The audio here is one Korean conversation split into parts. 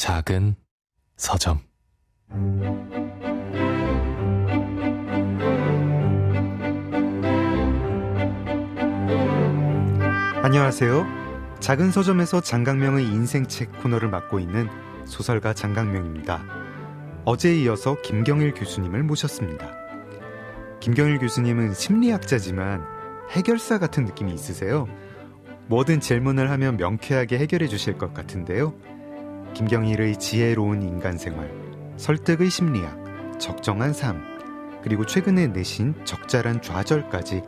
작은 서점. 안녕하세요. 작은 서점에서 장강명의 인생책 코너를 맡고 있는 소설가 장강명입니다. 어제에 이어서 김경일 교수님을 모셨습니다. 김경일 교수님은 심리학자지만 해결사 같은 느낌이 있으세요. 뭐든 질문을 하면 명쾌하게 해결해 주실 것 같은데요. 김경일의 지혜로운 인간생활, 설득의 심리학, 적정한 삶, 그리고 최근에 내신 적절한 좌절까지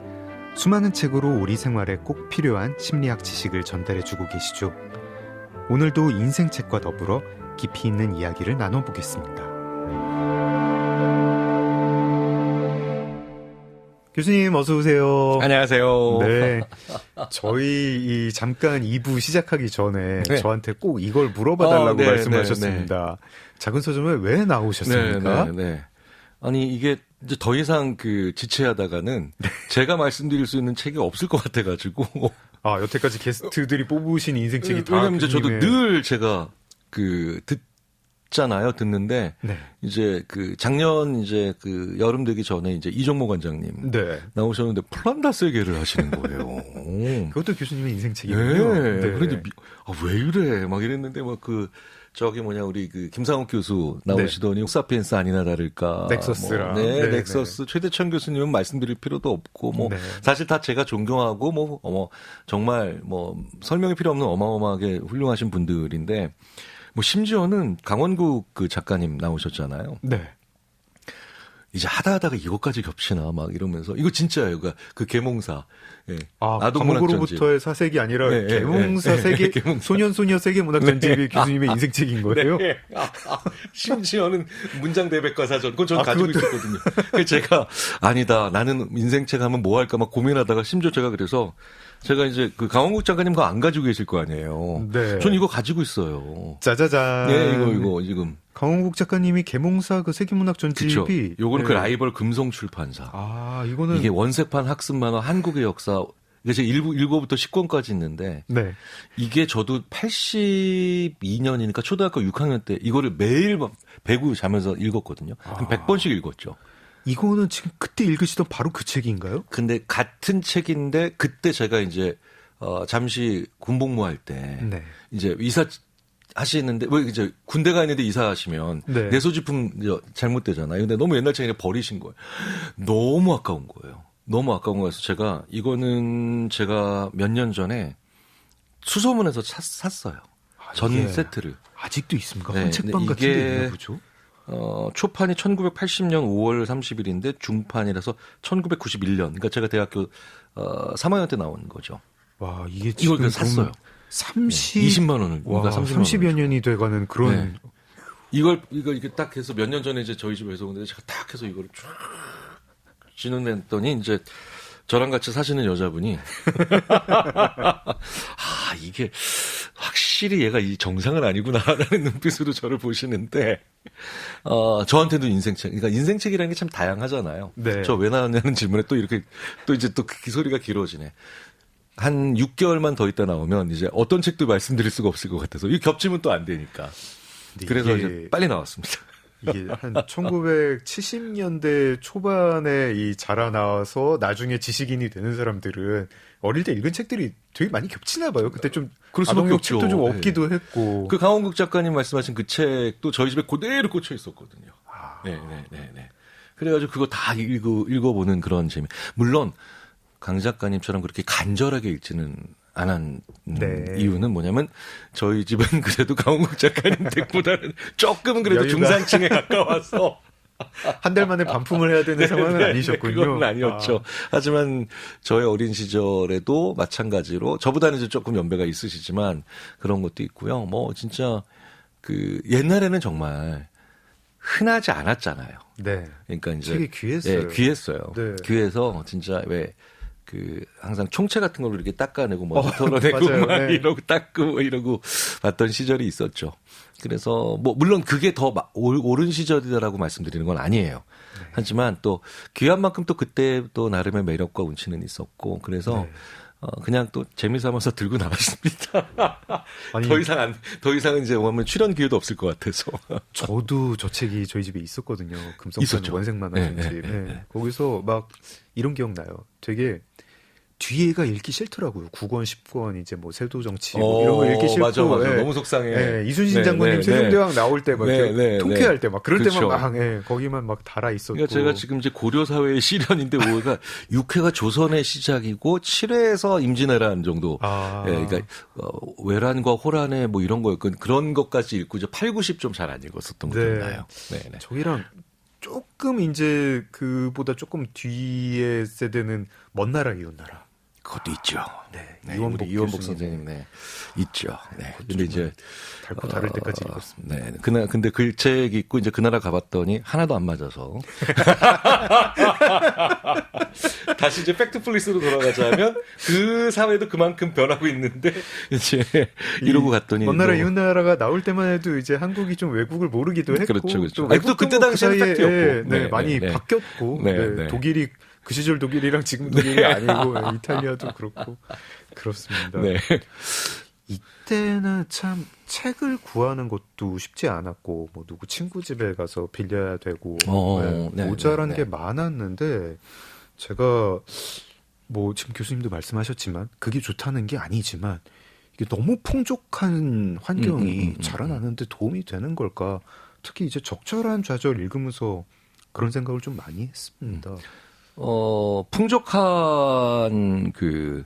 수많은 책으로 우리 생활에 꼭 필요한 심리학 지식을 전달해주고 계시죠. 오늘도 인생책과 더불어 깊이 있는 이야기를 나눠보겠습니다. 교수님 어서 오세요. 안녕하세요. 네, 저희 잠깐 2부 시작하기 전에 네. 저한테 꼭 이걸 물어봐달라고 네, 말씀하셨습니다. 작은 서점에 왜 나오셨습니까? 네. 아니 이게 이제 더 이상 지체하다가는 제가 말씀드릴 수 있는 책이 없을 것 같아가지고. 아, 여태까지 게스트들이 뽑으신 인생책이 다. 왜냐면 이제 저도 늘 제가 듣는데 네. 이제 작년 이제 여름 되기 전에 이제 이정모 관장님 네. 나오셨는데 플란다스의 를 하시는 거예요. 그것도 교수님의 인생책이군요. 네. 그런데 왜 이래 막 이랬는데 우리 김상욱 교수 나오시더니 옥사피엔스 아니나 다를까 넥서스라. 넥서스 최대천 교수님은 말씀드릴 필요도 없고 사실 다 제가 존경하고 정말 설명이 필요 없는 어마어마하게 훌륭하신 분들인데 심지어는 강원국 작가님 나오셨잖아요. 네. 이제 하다가 이것까지 겹치나 막 이러면서 이거 진짜예요. 그 계몽사. 예. 감옥으로부터의 사색이 아니라 계몽사 세계 소년소녀 세계문학 전집이 교수님의 인생책인 거예요? 네. 심지어는 문장 대백과 사전. 그건 전 가지고 있었거든요. 그래서 제가 아니다. 나는 인생책 하면 뭐 할까 막 고민하다가 심지어 제가 그래서 제가 이제 강원국 작가님과 안 가지고 계실 거 아니에요. 네. 전 이거 가지고 있어요. 짜자잔. 네, 이거 지금. 강원국 작가님이 계몽사 세계문학 전집이. 요거는 라이벌 금성 출판사. 이거는. 이게 원색판 학습 만화 한국의 역사. 이게 제 1권부터 10권까지 있는데. 네. 이게 저도 82년이니까 초등학교 6학년 때 이거를 매일 배구 자면서 읽었거든요. 한 100번씩 읽었죠. 이거는 지금 그때 읽으시던 바로 그 책인가요? 근데 같은 책인데 그때 제가 이제 잠시 군복무할 때 이제 이사 하시는데 왜 이제 군대 가 있는데 이사하시면 내 소지품 잘못되잖아요. 근데 너무 옛날 책이라 버리신 거예요. 너무 아까운 거예요. 너무 아까운 거여서 이거는 제가 몇 년 전에 수소문에서 샀어요. 전 세트를. 아직도 있습니까? 헌책방 같은 데 있나 보죠? 초판이 1980년 5월 30일인데 중판이라서 1991년. 그러니까 제가 대학교 3학년 때 나온 거죠. 와, 이게 지금 이걸 샀어요. 20만 원을. 와, 30여 년이 돼가는 그런. 네. 이걸 이렇게 딱 해서 몇 년 전에 이제 저희 집에서 오는데 제가 딱 해서 이거를 쫙 진행했더니 이제 저랑 같이 사시는 여자분이 이게 확실히 얘가 이 정상은 아니구나라는 눈빛으로 저를 보시는데 저한테도 인생책, 그러니까 인생책이라는 게 참 다양하잖아요. 네. 저 왜 나왔냐는 질문에 또 이렇게 또 이제 또 그 소리가 길어지네. 한 6개월만 더 있다 나오면 이제 어떤 책도 말씀드릴 수가 없을 것 같아서 이 겹치면 또 안 되니까. 그래서 이제 빨리 나왔습니다. 이게 한 1970년대 초반에 자라나와서 나중에 지식인이 되는 사람들은 어릴 때 읽은 책들이 되게 많이 겹치나 봐요. 그때 좀 아동용 책도 좀 없기도 했고. 강원국 작가님 말씀하신 그 책도 저희 집에 그대로 꽂혀 있었거든요. 네. 그래가지고 그거 다 읽어보는 그런 재미. 물론 강 작가님처럼 그렇게 간절하게 읽지는 않은 이유는 뭐냐면 저희 집은 그래도 강원국 작가님 댁보다는 조금은 그래도 중산층에 가까워서 한 달 만에 반품을 해야 되는 상황은 아니셨군요. 그건 아니었죠. 하지만 저의 어린 시절에도 마찬가지로 저보다는 이제 조금 연배가 있으시지만 그런 것도 있고요. 진짜 옛날에는 정말 흔하지 않았잖아요. 네. 그러니까 이제 책이 귀했어요. 네, 귀했어요. 네. 귀해서 진짜 항상 총채 같은 걸로 이렇게 닦아내고 먼지 털어내고 맞아요. 이러고 닦고 이러고 봤던 시절이 있었죠. 그래서 물론 그게 더 옳은 시절이다라고 말씀드리는 건 아니에요. 하지만 또 귀한 만큼 또 그때 또 나름의 매력과 운치는 있었고 그래서 그냥 또 재미삼아서 들고 나왔습니다. 아니, 더 이상은 이제 오면 출연 기회도 없을 것 같아서. 저도 저 책이 저희 집에 있었거든요. 금성산 원색만 하는 집. 네. 거기서 막 이런 기억나요. 되게 뒤에가 읽기 싫더라고요. 9권, 10권 이제 뭐 세도정치 뭐 이런 거 읽기 싫고. 맞아. 너무 속상해. 네, 이순신 장군님 세종대왕 나올 때 막 통쾌할 때 막 그럴 그렇죠. 때만 막 거기만 막 달아 있었고. 그러니까 제가 지금 이제 고려 사회의 시련인데 6회가 조선의 시작이고 7회에서 임진왜란 정도. 그러니까 외란과 호란의 뭐 이런 거였건 그런 것까지 읽고 이제 8, 90 좀 잘 안 읽었었던 거 기억나요. 네. 저희랑 조금 이제 그보다 조금 뒤에 세대는 먼 나라 이웃 나라. 그것도 있죠. 네. 이원복 선생님, 있죠. 네. 근데 이제 달고 다를 때까지 읽었습니다. 네. 근데 그 책 읽고 이제 그 나라 가봤더니 하나도 안 맞아서. 다시 이제 팩트 플리스로 돌아가자면 그 사회도 그만큼 변하고 있는데 이제 이러고 갔더니 먼 나라 이웃 나라가 나올 때만 해도 이제 한국이 좀 외국을 모르기도 했고, 그렇죠. 또 외국도 그때 당시에는 팩트였고, 많이 바뀌었고, 독일이 그 시절 독일이랑 지금 독일이 아니고 이탈리아도 그렇고 그렇습니다. 네. 이때는 참 책을 구하는 것도 쉽지 않았고 뭐 누구 친구 집에 가서 빌려야 되고 모자란 게 많았는데 제가 뭐 지금 교수님도 말씀하셨지만 그게 좋다는 게 아니지만 이게 너무 풍족한 환경이 자라나는데 도움이 되는 걸까? 특히 이제 적절한 좌절 읽으면서 그런 생각을 좀 많이 했습니다. 풍족한 그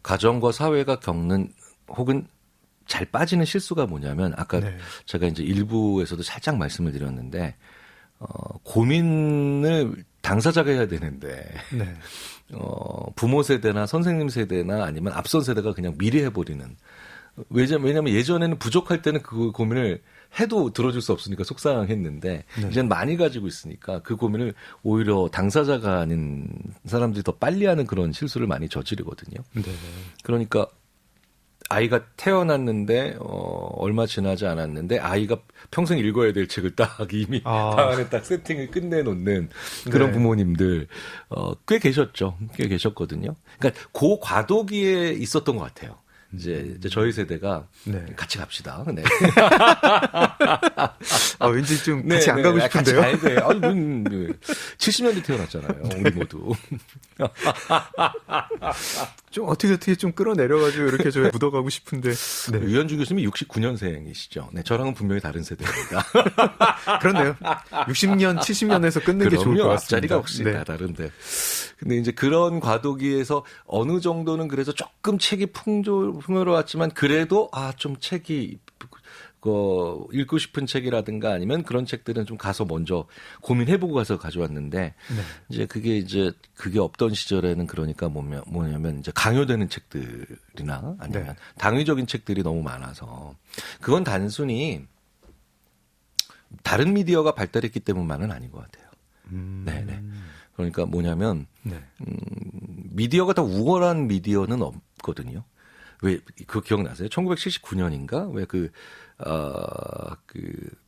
가정과 사회가 겪는 혹은 잘 빠지는 실수가 뭐냐면 아까 제가 이제 일부에서도 살짝 말씀을 드렸는데 고민을 당사자가 해야 되는데 부모 세대나 선생님 세대나 아니면 앞선 세대가 그냥 미리 해버리는. 왜냐면 예전에는 부족할 때는 그 고민을 해도 들어줄 수 없으니까 속상했는데 이제는 많이 가지고 있으니까 그 고민을 오히려 당사자가 아닌 사람들이 더 빨리 하는 그런 실수를 많이 저지르거든요. 그러니까 아이가 태어났는데 얼마 지나지 않았는데 아이가 평생 읽어야 될 책을 딱 이미 방 안에 딱 세팅을 끝내놓는 그런 부모님들 꽤 계셨죠. 꽤 계셨거든요. 그러니까 그 과도기에 있었던 것 같아요. 이제 저희 세대가 같이 갑시다. 네. 왠지 좀 같이 안 가고 싶은데요. 같이 가야 돼. 70년대 태어났잖아요. 우리 모두. 좀 어떻게 좀 끌어내려가지고 이렇게 좀 묻어가고 싶은데. 유현주 교수님이 69년생이시죠. 네, 저랑은 분명히 다른 세대입니다. 그렇네요. 60년, 70년에서 끊는 게 좋을 것 같습니다. 앞자리가 혹시 다 다른데. 근데 이제 그런 과도기에서 어느 정도는 그래서 조금 책이 풍요로웠지만 그래도 좀 책이 읽고 싶은 책이라든가 아니면 그런 책들은 좀 가서 먼저 고민해보고 가서 가져왔는데 이제 그게 없던 시절에는 그러니까 뭐냐면 이제 강요되는 책들이나 아니면 당위적인 책들이 너무 많아서 그건 단순히 다른 미디어가 발달했기 때문만은 아닌 것 같아요. 네네. 그러니까 뭐냐면 미디어가 다 우월한 미디어는 없거든요. 왜 그거 기억나세요? 1979년인가 왜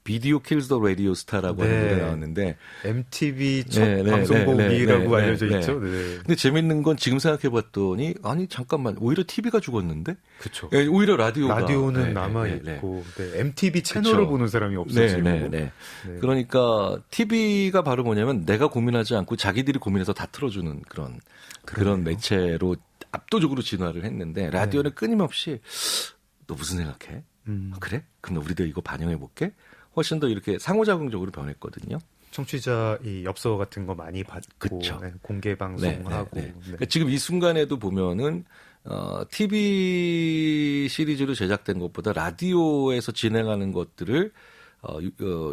비디오 킬즈 더 라디오 스타라고 하는 노래 나왔는데 MTV 첫 방송국이라고 알려져 있죠. 근데 재밌는 건 지금 생각해 봤더니 아니 잠깐만 오히려 TV가 죽었는데. 그렇죠. 오히려 라디오는 남아 있고 MTV 채널을 보는 사람이 없어지고. 그러니까 TV가 바로 뭐냐면 내가 고민하지 않고 자기들이 고민해서 다 틀어주는 그런 매체로 압도적으로 진화를 했는데 라디오는 끊임없이 너 무슨 생각해? 그래? 그럼 우리도 이거 반영해볼게? 훨씬 더 이렇게 상호작용적으로 변했거든요. 청취자 이 엽서 같은 거 많이 받고 공개 방송하고. 그러니까 지금 이 순간에도 보면은 TV 시리즈로 제작된 것보다 라디오에서 진행하는 것들을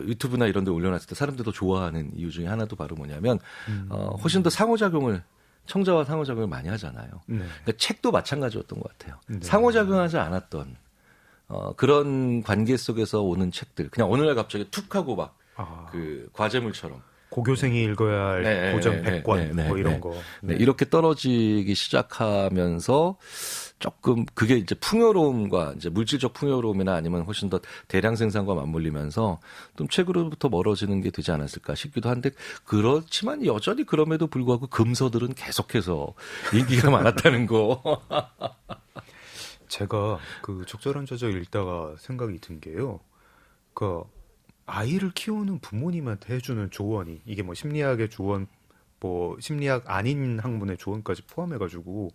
유튜브나 이런 데 올려놨을 때 사람들도 좋아하는 이유 중에 하나도 바로 뭐냐면 훨씬 더 청자와 상호작용을 많이 하잖아요. 그러니까 책도 마찬가지였던 것 같아요. 상호작용하지 않았던 그런 관계 속에서 오는 책들. 그냥 어느 날 갑자기 툭 하고 막 그 과제물처럼 고교생이 읽어야 할 고전 100권 뭐 이런 거. 네, 이렇게 떨어지기 시작하면서 조금 그게 이제 풍요로움과 이제 물질적 풍요로움이나 아니면 훨씬 더 대량 생산과 맞물리면서 좀 책으로부터 멀어지는 게 되지 않았을까 싶기도 한데 그렇지만 여전히 그럼에도 불구하고 금서들은 계속해서 인기가 많았다는 거. 제가 그 적절한 저자 읽다가 생각이 든 게요. 그 아이를 키우는 부모님한테 해주는 조언이 이게 뭐 심리학의 조언, 뭐 심리학 아닌 학문의 조언까지 포함해가지고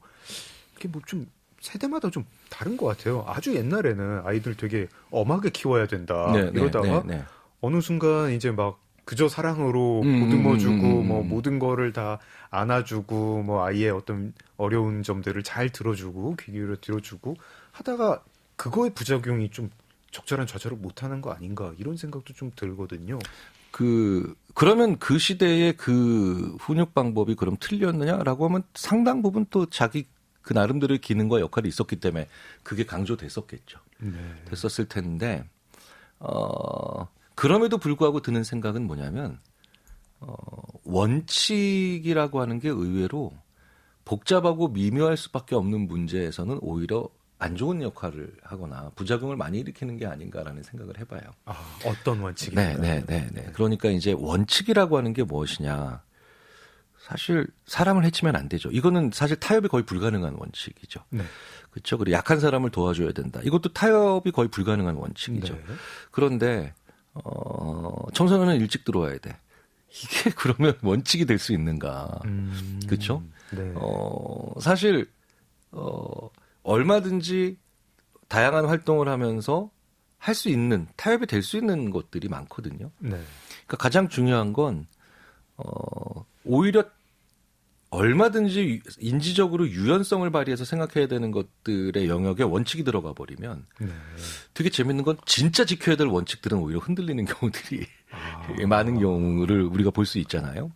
이게 뭐 좀 세대마다 좀 다른 것 같아요. 아주 옛날에는 아이들 되게 엄하게 키워야 된다 이러다가 어느 순간 이제 막 그저 사랑으로 보듬어주고 뭐 모든 거를 다 안아주고 뭐 아이의 어떤 어려운 점들을 잘 들어주고 귀 기울여 들어주고 하다가 그거의 부작용이 좀 적절한 좌절을 못하는 거 아닌가 이런 생각도 좀 들거든요. 그러면 그 시대의 그 훈육 방법이 그럼 틀렸느냐라고 하면 상당 부분 또 자기 그 나름대로의 기능과 역할이 있었기 때문에 그게 강조됐었겠죠. 됐었을 텐데, 그럼에도 불구하고 드는 생각은 뭐냐면, 원칙이라고 하는 게 의외로 복잡하고 미묘할 수밖에 없는 문제에서는 오히려 안 좋은 역할을 하거나 부작용을 많이 일으키는 게 아닌가라는 생각을 해봐요. 어떤 원칙입니까? 그러니까 이제 원칙이라고 하는 게 무엇이냐. 사실 사람을 해치면 안 되죠. 이거는 사실 타협이 거의 불가능한 원칙이죠. 그렇죠. 그리고 약한 사람을 도와줘야 된다. 이것도 타협이 거의 불가능한 원칙이죠. 그런데 청소년은 일찍 들어와야 돼. 이게 그러면 원칙이 될 수 있는가? 그렇죠. 사실 얼마든지 다양한 활동을 하면서 할 수 있는 타협이 될 수 있는 것들이 많거든요. 그러니까 가장 중요한 건 오히려 얼마든지 인지적으로 유연성을 발휘해서 생각해야 되는 것들의 영역에 원칙이 들어가 버리면 되게 재밌는 건 진짜 지켜야 될 원칙들은 오히려 흔들리는 경우들이 많은 경우를 우리가 볼 수 있잖아요.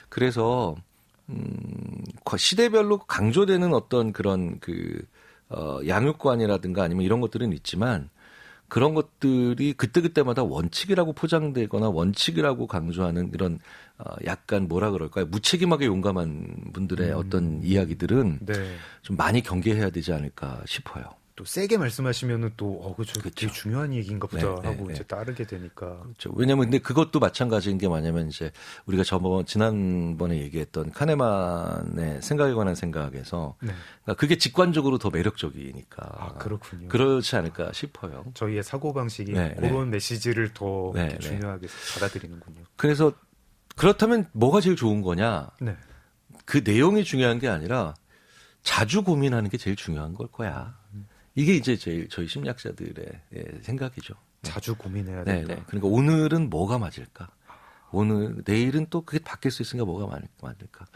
그래서 시대별로 강조되는 어떤 그런 양육관이라든가 아니면 이런 것들은 있지만 그런 것들이 그때그때마다 원칙이라고 포장되거나 원칙이라고 강조하는 이런 약간 뭐라 그럴까요? 무책임하게 용감한 분들의 어떤 이야기들은 좀 많이 경계해야 되지 않을까 싶어요. 또 세게 말씀하시면은 또 그렇죠. 되게 중요한 얘기인가 보다 하고 이제 따르게 되니까. 그렇죠. 왜냐면 근데 그것도 마찬가지인 게 뭐냐면 이제 우리가 지난번에 얘기했던 카네만의 생각에 관한 생각에서 그러니까 그게 직관적으로 더 매력적이니까. 그렇군요. 그렇지 않을까 싶어요. 저희의 사고 방식이 그런 메시지를 더 중요하게 받아들이는군요. 그래서 그렇다면 뭐가 제일 좋은 거냐? 그 내용이 중요한 게 아니라 자주 고민하는 게 제일 중요한 걸 거야. 이게 이제 저희 심리학자들의 생각이죠. 자주 고민해야 된다. 그러니까 오늘은 뭐가 맞을까? 내일은 또 그게 바뀔 수 있으니까 뭐가 맞을까?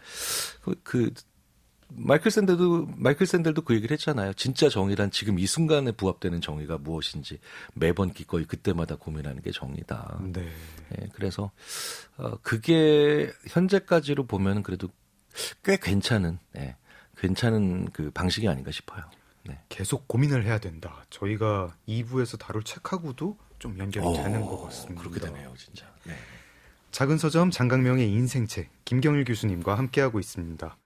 마이클 샌델도 그 얘기를 했잖아요. 진짜 정의란 지금 이 순간에 부합되는 정의가 무엇인지 매번 기꺼이 그때마다 고민하는 게 정의다. 그래서 그게 현재까지로 보면 그래도 꽤 괜찮은 그 방식이 아닌가 싶어요. 계속 고민을 해야 된다. 저희가 2부에서 다룰 책하고도 좀 연결이 되는 것 같습니다. 그렇게 되네요, 진짜. 작은 서점 장강명의 인생책 김경일 교수님과 함께하고 있습니다.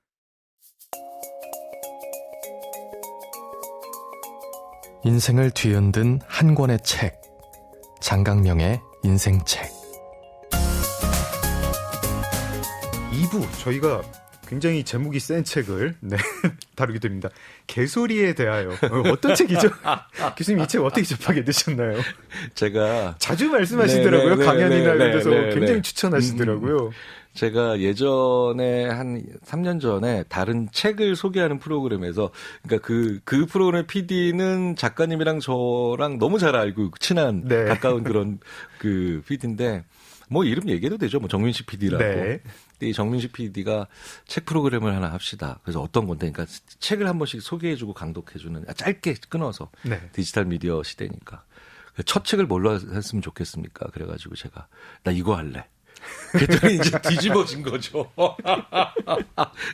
인생을 뒤흔든 한 권의 책, 장강명의 인생책. 2부 저희가 굉장히 제목이 센 책을 다루게 됩니다. 개소리에 대하여. 어떤 책이죠? 교수님 이 책 어떻게 접하게 되셨나요? 제가 자주 말씀하시더라고요. 강연이나 이런 데서 굉장히 추천하시더라고요. 제가 예전에 한 3년 전에 다른 책을 소개하는 프로그램에서 그러니까 그 프로그램 PD는 작가님이랑 저랑 너무 잘 알고 친한 가까운 그런 그 PD인데 뭐 이름 얘기해도 되죠. 뭐 정민식 PD라고. 이 정민식 PD가 책 프로그램을 하나 합시다. 그래서 어떤 건데, 그러니까 책을 한 번씩 소개해주고 강독해주는 짧게 끊어서 디지털 미디어 시대니까 첫 책을 뭘로 했으면 좋겠습니까? 그래가지고 제가 나 이거 할래. 그랬더니 이제 뒤집어진 거죠.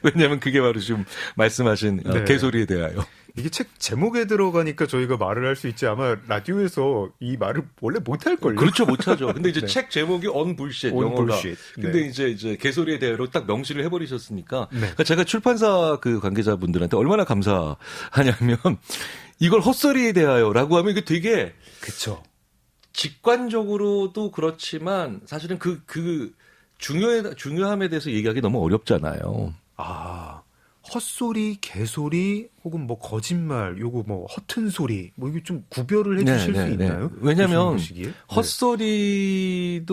왜냐하면 그게 바로 지금 말씀하신 네. 개소리에 대하여. 이게 책 제목에 들어가니까 저희가 말을 할 수 있지 아마 라디오에서 이 말을 원래 못할걸요. 그렇죠, 못하죠. 근데 이제 네. 책 제목이 On Bullshit, On 영어가. Bullshit. 근데 네. 이제 개소리에 대하여 딱 명시를 해버리셨으니까. 네. 그러니까 제가 출판사 그 관계자분들한테 얼마나 감사하냐면 이걸 헛소리에 대하여라고 하면 이게 되게 그쵸. 직관적으로도 그렇지만 사실은 그 중요함에 대해서 얘기하기 너무 어렵잖아요. 아, 헛소리, 개소리, 혹은 뭐 거짓말, 요거 뭐 허튼 소리, 뭐 이게 좀 구별을 해주실 수 있나요? 왜냐하면 네. 헛소리도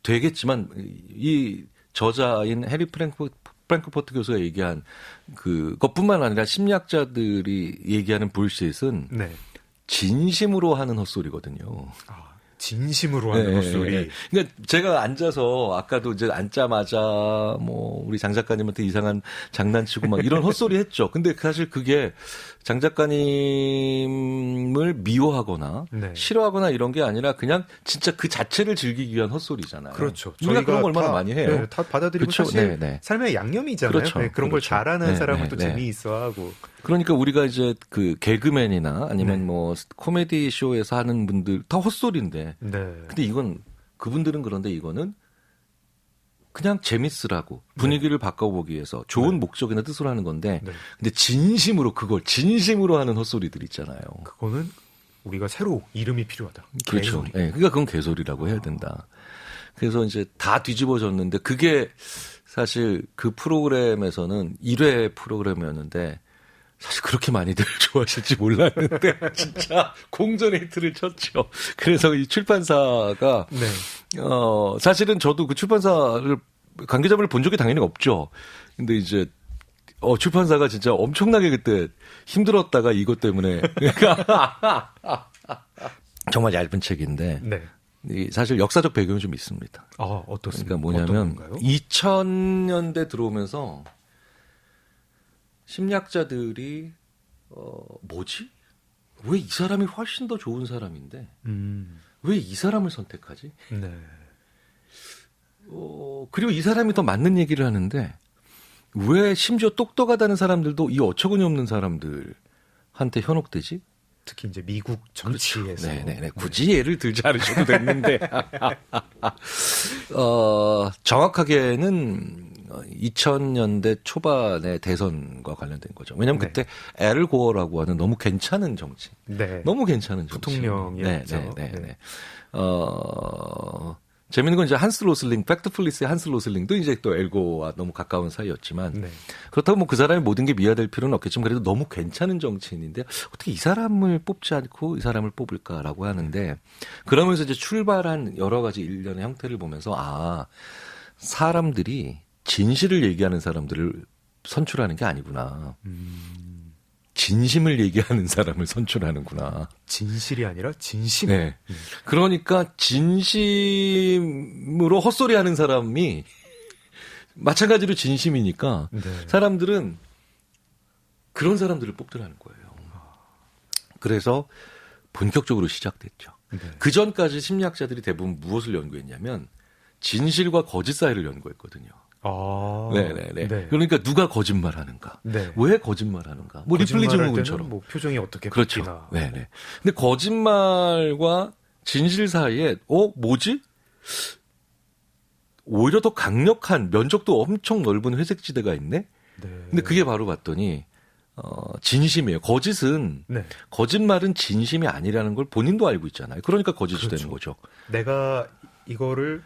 되겠지만 이 저자인 해리 프랭크포트 교수가 얘기한 그것뿐만 아니라 심리학자들이 얘기하는 불시it은 네. 진심으로 하는 헛소리거든요. 아, 진심으로 하는 헛소리. 그러니까 제가 앉아서 아까도 이제 앉자마자 뭐 우리 장 작가님한테 이상한 장난치고 막 이런 헛소리 했죠. 근데 사실 그게 장 작가님을 미워하거나 네. 싫어하거나 이런 게 아니라 그냥 진짜 그 자체를 즐기기 위한 헛소리잖아요. 그렇죠. 우리가 그런 걸 얼마나 많이 해요. 네, 다 받아들이고 그렇죠? 사실 네. 삶의 양념이잖아요. 그렇죠. 네, 그런 걸 그렇죠. 잘하는 사람은 네, 또 네. 재미있어하고. 그러니까 우리가 이제 그 개그맨이나 아니면 네. 뭐 코미디 쇼에서 하는 분들 다 헛소리인데. 네. 근데 이건 그분들은 그런데 이거는 그냥 재밌으라고 분위기를 바꿔보기 위해서 좋은 목적이나 뜻으로 하는 건데 네. 근데 진심으로 하는 헛소리들 있잖아요. 그거는 우리가 새로 이름이 필요하다. 그렇죠. 개소리. 네, 그러니까 그건 개소리라고 해야 된다. 그래서 이제 다 뒤집어졌는데 그게 사실 그 프로그램에서는 1회 프로그램이었는데 사실 그렇게 많이들 좋아하실지 몰랐는데 진짜 공전 히트를 쳤죠. 그래서 이 출판사가 네. 사실은 저도 그 출판사를 관계자분을 본 적이 당연히 없죠. 근데 이제 출판사가 진짜 엄청나게 그때 힘들었다가 이것 때문에 정말 얇은 책인데 네. 사실 역사적 배경이 좀 있습니다. 어떻습니까? 그러니까 뭐냐면 어떤 건가요? 2000년대 들어오면서 심리학자들이 뭐지? 왜 이 사람이 훨씬 더 좋은 사람인데 왜 이 사람을 선택하지? 네. 그리고 이 사람이 더 맞는 얘기를 하는데 왜 심지어 똑똑하다는 사람들도 이 어처구니 없는 사람들한테 현혹되지? 특히 이제 미국 정치에서. 그렇죠. 네네네. 굳이 예를 들지 않으셔도 됐는데. 정확하게는 2000년대 초반의 대선과 관련된 거죠. 왜냐하면 네. 그때 앨 고어라고 하는 너무 괜찮은 정치. 네. 너무 괜찮은 정치. 부통령이었죠. 네. 재밌는 건 이제 한스 로슬링, 팩트플리스의 한스 로슬링도 이제 또 엘고와 너무 가까운 사이였지만 네. 그렇다고 뭐 그 사람이 모든 게 미화될 필요는 없겠지만 그래도 너무 괜찮은 정치인인데 어떻게 이 사람을 뽑지 않고 이 사람을 뽑을까라고 하는데 그러면서 이제 출발한 여러 가지 일련의 형태를 보면서 사람들이 진실을 얘기하는 사람들을 선출하는 게 아니구나. 진심을 얘기하는 사람을 선출하는구나. 진실이 아니라 진심. 네. 그러니까 진심으로 헛소리하는 사람이 마찬가지로 진심이니까 네. 사람들은 그런 사람들을 뽑더라는 거예요. 그래서 본격적으로 시작됐죠. 네. 그 전까지 심리학자들이 대부분 무엇을 연구했냐면 진실과 거짓 사이를 연구했거든요. 네네네. 네. 그러니까 누가 거짓말하는가? 네. 왜 거짓말하는가? 뭐 리플리 증후군처럼. 뭐 표정이 어떻게 그렇죠. 바뀌나. 네네. 근데 거짓말과 진실 사이에 뭐지? 오히려 더 강력한 면적도 엄청 넓은 회색지대가 있네. 네. 근데 그게 바로 봤더니 진심이에요. 거짓말은 진심이 아니라는 걸 본인도 알고 있잖아요. 그러니까 거짓이 그렇죠. 되는 거죠. 내가 이거를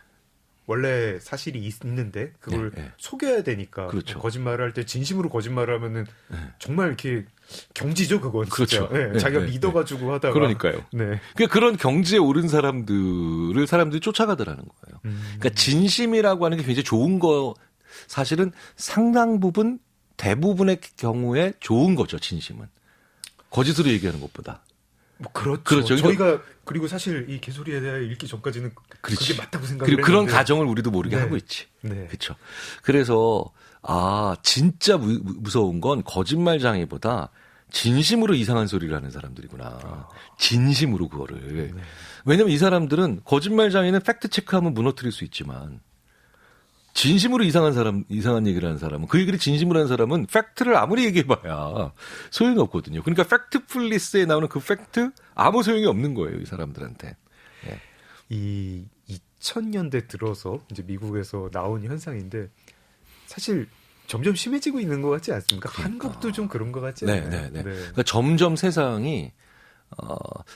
원래 사실이 있는데 그걸 네. 속여야 되니까 그렇죠. 거짓말을 할 때 진심으로 거짓말을 하면은 정말 이렇게 경지죠 그건 진짜. 그렇죠. 네, 네, 자기가 네, 믿어가지고 하다가 그러니까요. 네. 그러니까 그런 경지에 오른 사람들을 사람들이 쫓아가더라는 거예요. 그러니까 진심이라고 하는 게 굉장히 좋은 거 사실은 상당 부분 대부분의 경우에 좋은 거죠. 진심은 거짓으로 얘기하는 것보다. 뭐 그렇죠. 그렇죠. 저희가 그리고 사실 이 개소리에 대해 읽기 전까지는 그렇지. 그게 맞다고 생각을 그리고 그런 했는데. 가정을 우리도 모르게 네. 하고 있지. 네. 그렇죠. 그래서 진짜 무서운 건 거짓말장애보다 진심으로 이상한 소리를 하는 사람들이구나. 진심으로 그거를. 네. 왜냐면 이 사람들은 거짓말장애는 팩트 체크하면 무너뜨릴 수 있지만 진심으로 이상한 얘기를 하는 사람은, 그 얘기를 진심으로 하는 사람은 팩트를 아무리 얘기해봐야 소용이 없거든요. 그러니까 팩트풀리스에 나오는 그 팩트 아무 소용이 없는 거예요, 이 사람들한테. 예. 이 2000년대 들어서 이제 미국에서 나온 현상인데 사실 점점 심해지고 있는 것 같지 않습니까? 그러니까. 한국도 좀 그런 것 같지 않나요? 네. 그러니까 점점 세상이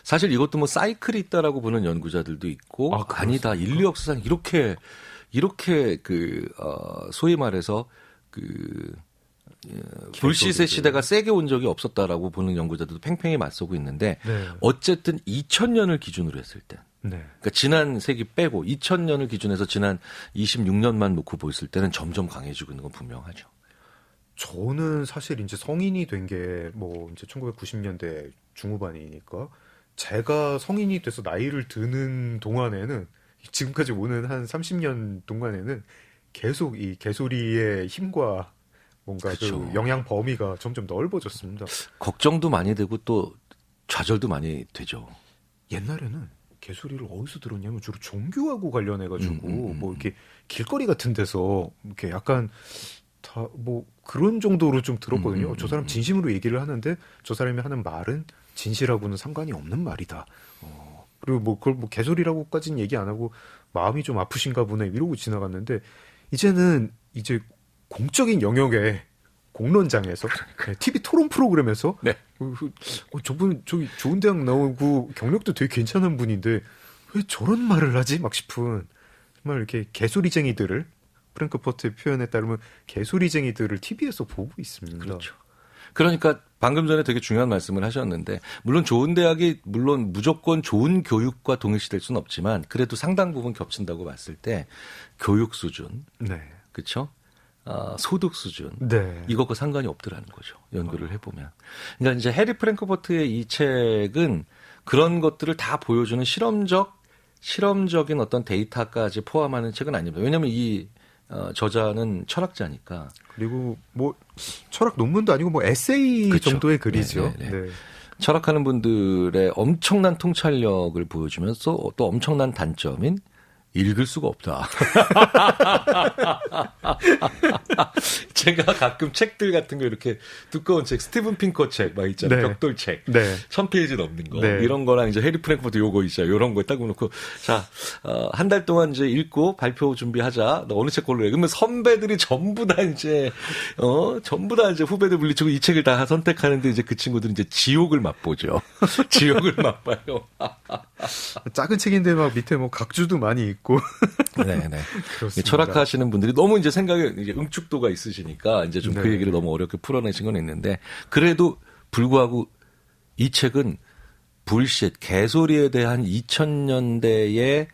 사실 이것도 뭐 사이클이 있다라고 보는 연구자들도 있고 아니다 인류 역사상 이렇게 소위 말해서 불시세 시대가 세게 온 적이 없었다라고 보는 연구자들도 팽팽히 맞서고 있는데 네. 어쨌든 2000년을 기준으로 했을 때 네. 그러니까 지난 세기 빼고 2000년을 기준해서 지난 26년만 놓고 보였을 때는 점점 강해지고 있는 건 분명하죠. 저는 사실 이제 성인이 된 게 뭐 이제 1990년대 중후반이니까 제가 성인이 돼서 나이를 드는 동안에는 지금까지 오는 한 30년 동안에는 계속 이 개소리의 힘과 뭔가 그렇죠. 그 영향 범위가 점점 넓어졌습니다. 걱정도 많이 되고 또 좌절도 많이 되죠. 옛날에는 개소리를 어디서 들었냐면 주로 종교하고 관련해가지고 뭐 이렇게 길거리 같은 데서 이렇게 약간 다 뭐 그런 정도로 좀 들었거든요. 저 사람 진심으로 얘기를 하는데 저 사람이 하는 말은 진실하고는 상관이 없는 말이다. 그리고 뭐 그걸 뭐 개소리라고까지는 얘기 안 하고 마음이 좀 아프신가 보네 이러고 지나갔는데 이제는 이제 공적인 영역에 공론장에서 TV 토론 프로그램에서 네. 저분 저기 좋은 대학 나오고 경력도 되게 괜찮은 분인데 왜 저런 말을 하지? 막 싶은 정말 이렇게 개소리쟁이들을 프랭크퍼트의 표현에 따르면 개소리쟁이들을 TV에서 보고 있습니다. 그렇죠. 그러니까 방금 전에 되게 중요한 말씀을 하셨는데 물론 좋은 대학이 물론 무조건 좋은 교육과 동일시될 수는 없지만 그래도 상당 부분 겹친다고 봤을 때 교육 수준, 네. 그렇죠? 소득 수준, 네. 이것과 상관이 없더라는 거죠. 연구를 해보면. 그러니까 이제 해리 프랭크퍼트의 이 책은 그런 것들을 다 보여주는 실험적인 어떤 데이터까지 포함하는 책은 아닙니다. 왜냐하면 이 저자는 철학자니까. 그리고 뭐 철학 논문도 아니고 뭐 에세이 그렇죠. 정도의 글이죠. 네. 네. 철학하는 분들의 엄청난 통찰력을 보여주면서 또 엄청난 단점인 읽을 수가 없다. 제가 가끔 책들 같은 거 이렇게 두꺼운 책, 스티븐 핑커 책 막 있잖아요. 네. 벽돌 책. 네. 1000페이지 넘는 거. 네. 이런 거랑 이제 해리 프랭크퍼트 요거 있잖아요. 요런 거 딱 놓고 자, 한 달 동안 이제 읽고 발표 준비하자. 너 어느 책 고를래? 그러면 선배들이 전부 다 이제 후배들 물리치고 이 책을 다 선택하는데 이제 그 친구들은 이제 지옥을 맛보죠. 지옥을 맛봐요. 작은 책인데 막 밑에 뭐 각주도 많이 있고. 네네. 그렇습니다. 철학하시는 분들이 너무 이제 생각에 이제 응축도가 있으시니까 이제 좀 그 네. 얘기를 너무 어렵게 풀어내신 건 있는데 그래도 불구하고 이 책은 불쉣, 개소리에 대한 2000년대의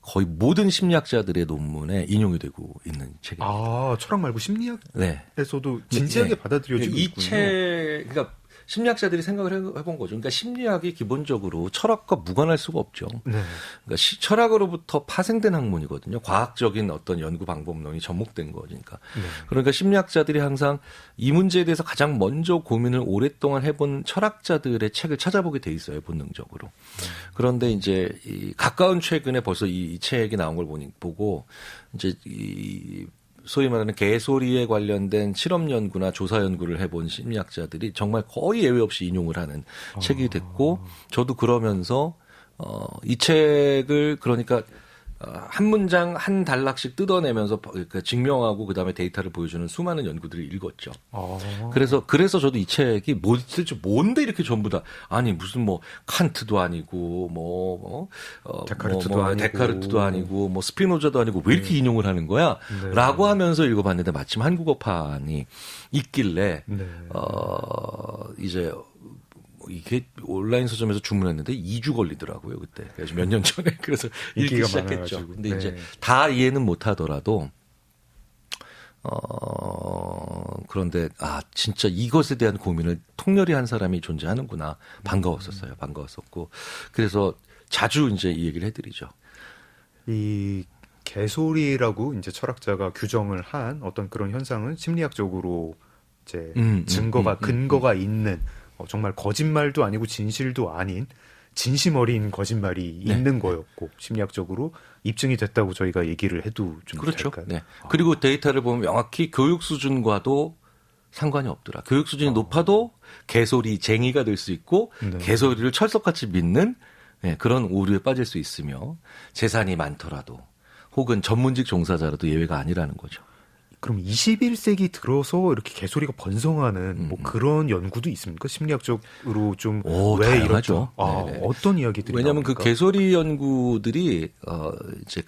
거의 모든 심리학자들의 논문에 인용이 되고 있는 책입니다. 아, 철학 말고 심리학에서도 네. 진지하게 네. 받아들여지고 이 있군요. 그러니까 심리학자들이 생각을 해본 거죠. 그러니까 심리학이 기본적으로 철학과 무관할 수가 없죠. 네. 그러니까 철학으로부터 파생된 학문이거든요. 과학적인 어떤 연구 방법론이 접목된 거니까. 네. 그러니까 심리학자들이 항상 이 문제에 대해서 가장 먼저 고민을 오랫동안 해본 철학자들의 책을 찾아보게 돼 있어요, 본능적으로. 그런데 이제 이 가까운 최근에 벌써 이 책이 나온 걸 보고 이제 이 소위 말하는 개소리에 관련된 실험 연구나 조사 연구를 해본 심리학자들이 정말 거의 예외 없이 인용을 하는 책이 됐고 저도 그러면서 이 책을 그러니까 한 문장 한 단락씩 뜯어내면서 증명하고 그다음에 데이터를 보여주는 수많은 연구들을 읽었죠. 그래서 저도 이 책이 뭔데 이렇게 전부 다 아니 무슨 뭐 칸트도 아니고 데카르트도 아니고 뭐 스피노자도 아니고 왜 이렇게 인용을 하는 거야? 네. 라고 하면서 읽어봤는데 마침 한국어판이 있길래 네. 이제 이게 온라인 서점에서 주문했는데 2주 걸리더라고요, 그때. 그래서 몇 년 전에. 그래서 읽기 시작했죠. 많아가지고. 근데 네. 이제 다 이해는 못 하더라도, 그런데, 진짜 이것에 대한 고민을 통렬히 한 사람이 존재하는구나. 반가웠었어요. 반가웠었고. 그래서 자주 이제 이 얘기를 해드리죠. 이 개소리라고 이제 철학자가 규정을 한 어떤 그런 현상은 심리학적으로 이제 증거가 근거가 있는 정말 거짓말도 아니고 진실도 아닌 진심 어린 거짓말이 네. 있는 거였고 심리학적으로 입증이 됐다고 저희가 얘기를 해도 좀 그렇죠. 될까요? 네. 그리고 데이터를 보면 명확히 교육 수준과도 상관이 없더라. 교육 수준이 높아도 개소리 쟁이가 될 수 있고 네. 개소리를 철석같이 믿는 네, 그런 오류에 빠질 수 있으며 재산이 많더라도 혹은 전문직 종사자라도 예외가 아니라는 거죠. 그럼 21세기 들어서 이렇게 개소리가 번성하는 뭐 그런 연구도 있습니까? 심리학적으로 좀 왜 다양하죠. 이렇죠? 어떤 이야기들이 왜냐하면 그 나옵니까? 개소리 연구들이 이제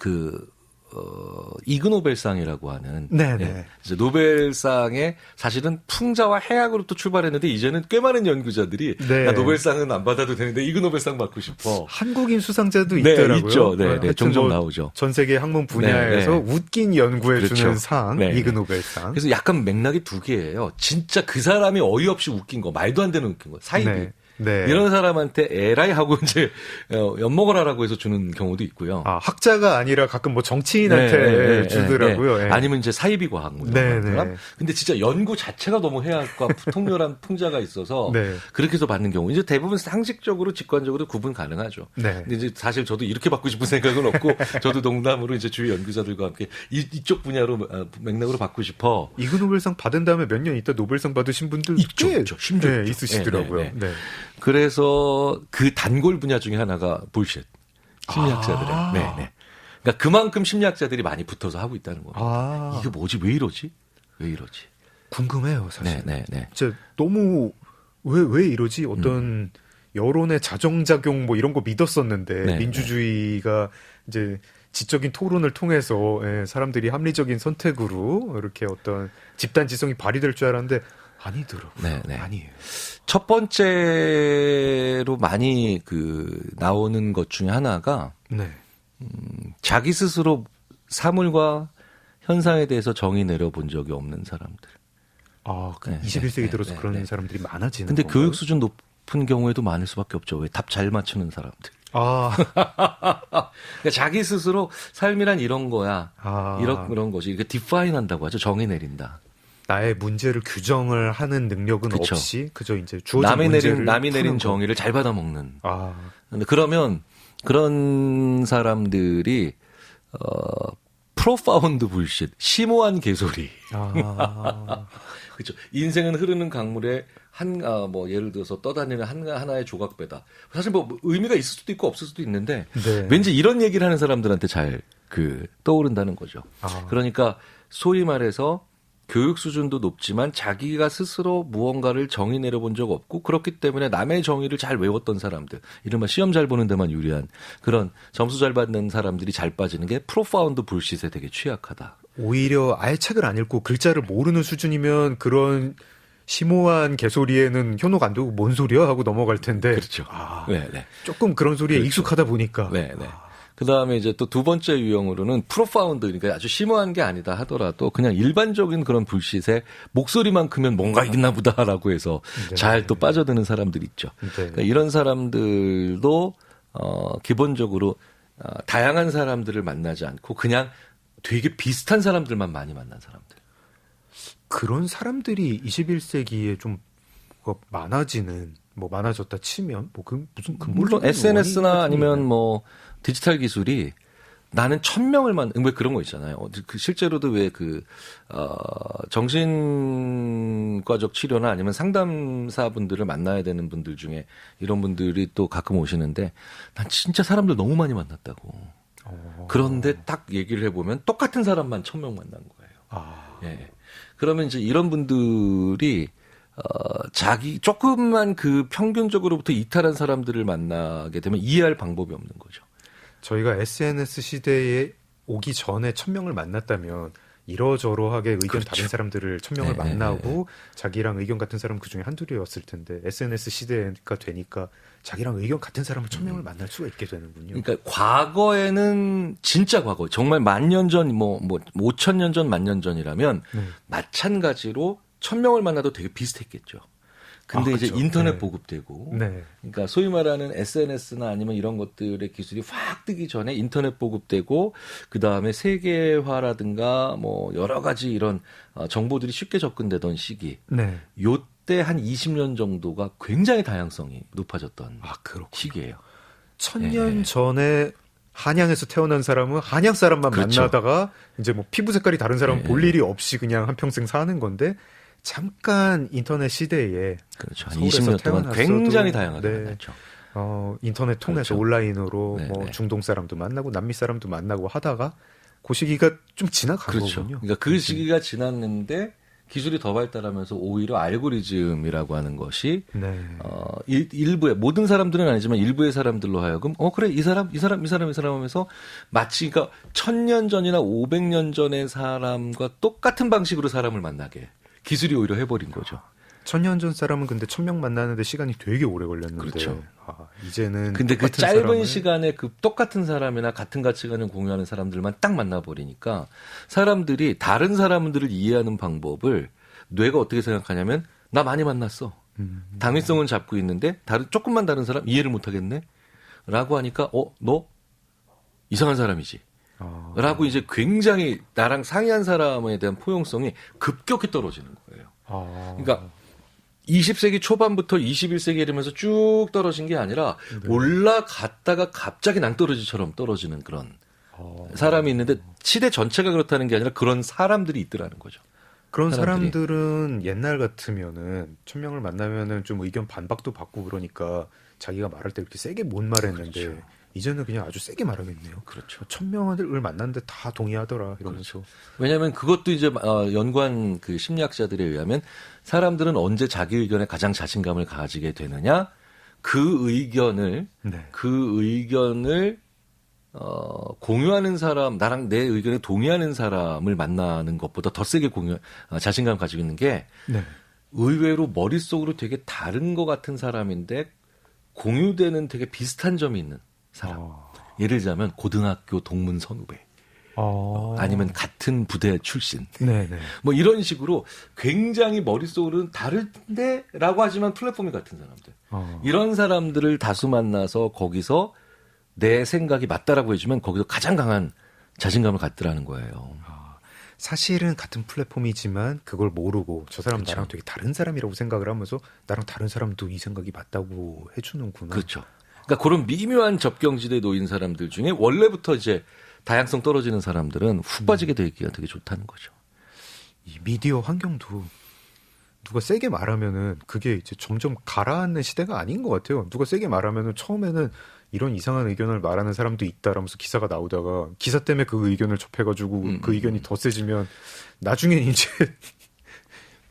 이그노벨상이라고 하는 네네. 이제 노벨상에 사실은 풍자와 해악으로부터 출발했는데 이제는 꽤 많은 연구자들이 네. 나 노벨상은 안 받아도 되는데 이그노벨상 받고 싶어. 한국인 수상자도 네, 있더라고요. 있죠. 네, 네, 하여튼 종종 뭐 나오죠. 전 세계 학문 분야에서 네, 네. 웃긴 연구에 그렇죠. 주는 상, 네, 네. 이그노벨상. 그래서 약간 맥락이 두 개예요. 진짜 그 사람이 어이없이 웃긴 거, 말도 안 되는 웃긴 거, 사이비. 네. 네. 이런 사람한테 에라이 하고 이제 엿먹어라라고 해서 주는 경우도 있고요. 아, 학자가 아니라 가끔 뭐 정치인한테 주더라고요. 예. 아니면 이제 사이비 과학 뭐 네, 이런 네. 사람. 근데 진짜 연구 자체가 너무 해악과 통렬한 풍자가 있어서 네. 그렇게 해서 받는 경우 이제 대부분 상식적으로 직관적으로 구분 가능하죠. 네. 근데 이제 사실 저도 이렇게 받고 싶은 생각은 없고 저도 농담으로 이제 주위 연구자들과 함께 이쪽 분야로 맥락으로 받고 싶어. 이그노벨상 받은 다음에 몇 년 있다 노벨상 받으신 분들 있죠, 꽤 있죠. 심지어 네, 있죠. 있으시더라고요. 네, 네, 네. 그래서 그 단골 분야 중에 하나가 불쉣. 심리학자들의. 아. 네, 네. 그러니까 그만큼 심리학자들이 많이 붙어서 하고 있다는 겁니다. 아. 이게 뭐지? 왜 이러지? 왜 이러지? 궁금해요, 사실. 네, 네, 네. 진짜 너무 왜 이러지? 어떤 여론의 자정작용 뭐 이런 거 믿었었는데 네, 민주주의가 이제 지적인 토론을 통해서 사람들이 합리적인 선택으로 이렇게 어떤 집단 지성이 발휘될 줄 알았는데 아니더라고요. 네, 네. 아니에요. 첫 번째로 많이 나오는 것 중에 하나가 네. 자기 스스로 사물과 현상에 대해서 정의 내려본 적이 없는 사람들. 아, 네, 21세기 네, 들어서 네, 그런 네. 사람들이 많아지는 근데 건가요? 교육 수준 높은 경우에도 많을 수밖에 없죠. 왜 답 잘 맞추는 사람들. 아, 그러니까 자기 스스로 삶이란 이런 거야. 아. 이런 것이 이게 디파인 한다고 하죠. 정의 내린다. 나의 문제를 규정을 하는 능력은 그쵸. 없이 그저 이제 주어진 남이 문제를 내린 푸는 거. 정의를 잘 받아먹는. 아, 근데 그러면 그런 사람들이 프로파운드 불쉿, 심오한 개소리. 아, 그렇죠. 인생은 흐르는 강물에 뭐 예를 들어서 떠다니는 하나의 조각배다. 사실 뭐 의미가 있을 수도 있고 없을 수도 있는데 네. 왠지 이런 얘기를 하는 사람들한테 잘 떠오른다는 거죠. 아. 그러니까 소위 말해서 교육 수준도 높지만 자기가 스스로 무언가를 정의 내려본 적 없고 그렇기 때문에 남의 정의를 잘 외웠던 사람들, 이른바 시험 잘 보는 데만 유리한 그런 점수 잘 받는 사람들이 잘 빠지는 게 프로파운드 불쉿에 되게 취약하다. 오히려 아예 책을 안 읽고 글자를 모르는 수준이면 그런 심오한 개소리에는 현혹 안 되고 뭔 소리야 하고 넘어갈 텐데. 그렇죠. 아, 네, 네. 조금 그런 소리에 그렇죠. 익숙하다 보니까. 네, 네. 그 다음에 이제 또 두 번째 유형으로는 프로파운드, 그러니까 아주 심오한 게 아니다 하더라도 그냥 일반적인 그런 불쉿에 목소리만 크면 뭔가 있나 보다라고 해서 네. 잘 또 빠져드는 사람들이 있죠. 네. 그러니까 이런 사람들도 기본적으로 다양한 사람들을 만나지 않고 그냥 되게 비슷한 사람들만 많이 만난 사람들. 그런 사람들이 21세기에 좀 많아지는, 뭐 많아졌다 치면, 뭐 무슨 근본적인 물론 SNS나 원인 같은 아니면 게 뭐 디지털 기술이 나는 1000명을 왜 그런 거 있잖아요. 실제로도 왜 정신과적 치료나 아니면 상담사분들을 만나야 되는 분들 중에 이런 분들이 또 가끔 오시는데 난 진짜 사람들 너무 많이 만났다고. 그런데 딱 얘기를 해보면 똑같은 사람만 1000명 만난 거예요. 아, 예. 그러면 이제 이런 분들이 자기 조금만 평균적으로부터 이탈한 사람들을 만나게 되면 이해할 방법이 없는 거죠. 저희가 SNS 시대에 오기 전에 1000명을 만났다면 이러저러하게 의견 그렇죠. 다른 사람들을 1000명을 네, 만나고 자기랑 의견 같은 사람 그중에 한둘이었을 텐데 SNS 시대가 되니까 자기랑 의견 같은 사람을 1000명을 만날 수가 있게 되는군요. 그러니까 과거에는 진짜 과거 정말 10,000년 전, 뭐 5,000년 전, 10,000년 전이라면 마찬가지로 1000명을 만나도 되게 비슷했겠죠. 근데 이제 그렇죠. 인터넷 네. 보급되고, 네. 그러니까 소위 말하는 SNS나 아니면 이런 것들의 기술이 확 뜨기 전에 인터넷 보급되고, 그 다음에 세계화라든가 뭐 여러 가지 이런 정보들이 쉽게 접근되던 시기, 네. 요때 한 20년 정도가 굉장히 다양성이 높아졌던 아, 그렇군요. 시기예요. 1000년 전에 한양에서 태어난 사람은 한양 사람만 그렇죠. 만나다가 이제 뭐 피부 색깔이 다른 사람은 볼 일이 없이 그냥 한평생 사는 건데 잠깐 인터넷 시대에 그렇죠. 한 20년 동안 굉장히 다양하게 만났죠. 인터넷 통해서 그렇죠. 온라인으로 네, 뭐 네. 중동 사람도 만나고 남미 사람도 만나고 하다가 그 시기가 좀 지나간 그렇죠. 거군요. 그러니까 그 시기가 지났는데 기술이 더 발달하면서 오히려 알고리즘이라고 하는 것이 일부의 모든 사람들은 아니지만 일부의 사람들로 하여금 그래 이 사람 하면서 마치 그러니까 1000년 전이나 500년 전의 사람과 똑같은 방식으로 사람을 만나게 기술이 오히려 해버린 거죠. 1000년 전 사람은 근데 1000명 만나는데 시간이 되게 오래 걸렸는데 그렇죠. 이제는 근데 그 짧은 시간에 그 똑같은 사람이나 같은 가치관을 공유하는 사람들만 딱 만나버리니까 사람들이 다른 사람들을 이해하는 방법을 뇌가 어떻게 생각하냐면 나 많이 만났어. 당위성은 잡고 있는데 조금만 다른 사람 이해를 못하겠네? 라고 하니까 너 이상한 사람이지. 라고 이제 굉장히 나랑 상이한 사람에 대한 포용성이 급격히 떨어지는 거예요. 그러니까 20세기 초반부터 21세기 이러면서 쭉 떨어진 게 아니라 올라갔다가 갑자기 낭떠러지처럼 떨어지는 그런 사람이 있는데 시대 전체가 그렇다는 게 아니라 그런 사람들이 있더라는 거죠. 그런 사람들은 옛날 같으면은 1000명을 만나면은 좀 의견 반박도 받고 그러니까 자기가 말할 때 이렇게 세게 못 말했는데 그렇죠. 이제는 그냥 아주 세게 말하겠네요. 그렇죠. 1000명을 만났는데 다 동의하더라 이러면서. 그렇죠. 왜냐하면 그것도 이제 연구한 그 심리학자들에 의하면 사람들은 언제 자기 의견에 가장 자신감을 가지게 되느냐 그 의견을 공유하는 사람, 나랑 내 의견에 동의하는 사람을 만나는 것보다 더 세게 자신감 가지고 있는 게 의외로 머릿속으로 되게 다른 것 같은 사람인데 공유되는 되게 비슷한 점이 있는 사람. 예를 들자면 고등학교 동문 선후배. 아니면 같은 부대 출신. 뭐 이런 식으로 굉장히 머릿속으로는 다른데 라고 하지만 플랫폼이 같은 사람들. 이런 사람들을 다수 만나서 거기서 내 생각이 맞다라고 해주면 거기서 가장 강한 자신감을 갖더라는 거예요. 사실은 같은 플랫폼이지만 그걸 모르고 저 사람 그렇죠. 나랑 되게 다른 사람이라고 생각을 하면서 나랑 다른 사람도 이 생각이 맞다고 해주는구나. 그렇죠. 그러니까 그런 미묘한 접경지대에 놓인 사람들 중에 원래부터 이제 다양성 떨어지는 사람들은 훅 빠지게 되기가 되게 좋다는 거죠. 이 미디어 환경도 누가 세게 말하면은 그게 이제 점점 가라앉는 시대가 아닌 것 같아요. 누가 세게 말하면은 처음에는 이런 이상한 의견을 말하는 사람도 있다라면서 기사가 나오다가 기사 때문에 그 의견을 접해가지고 그 의견이 더 세지면 나중에 이제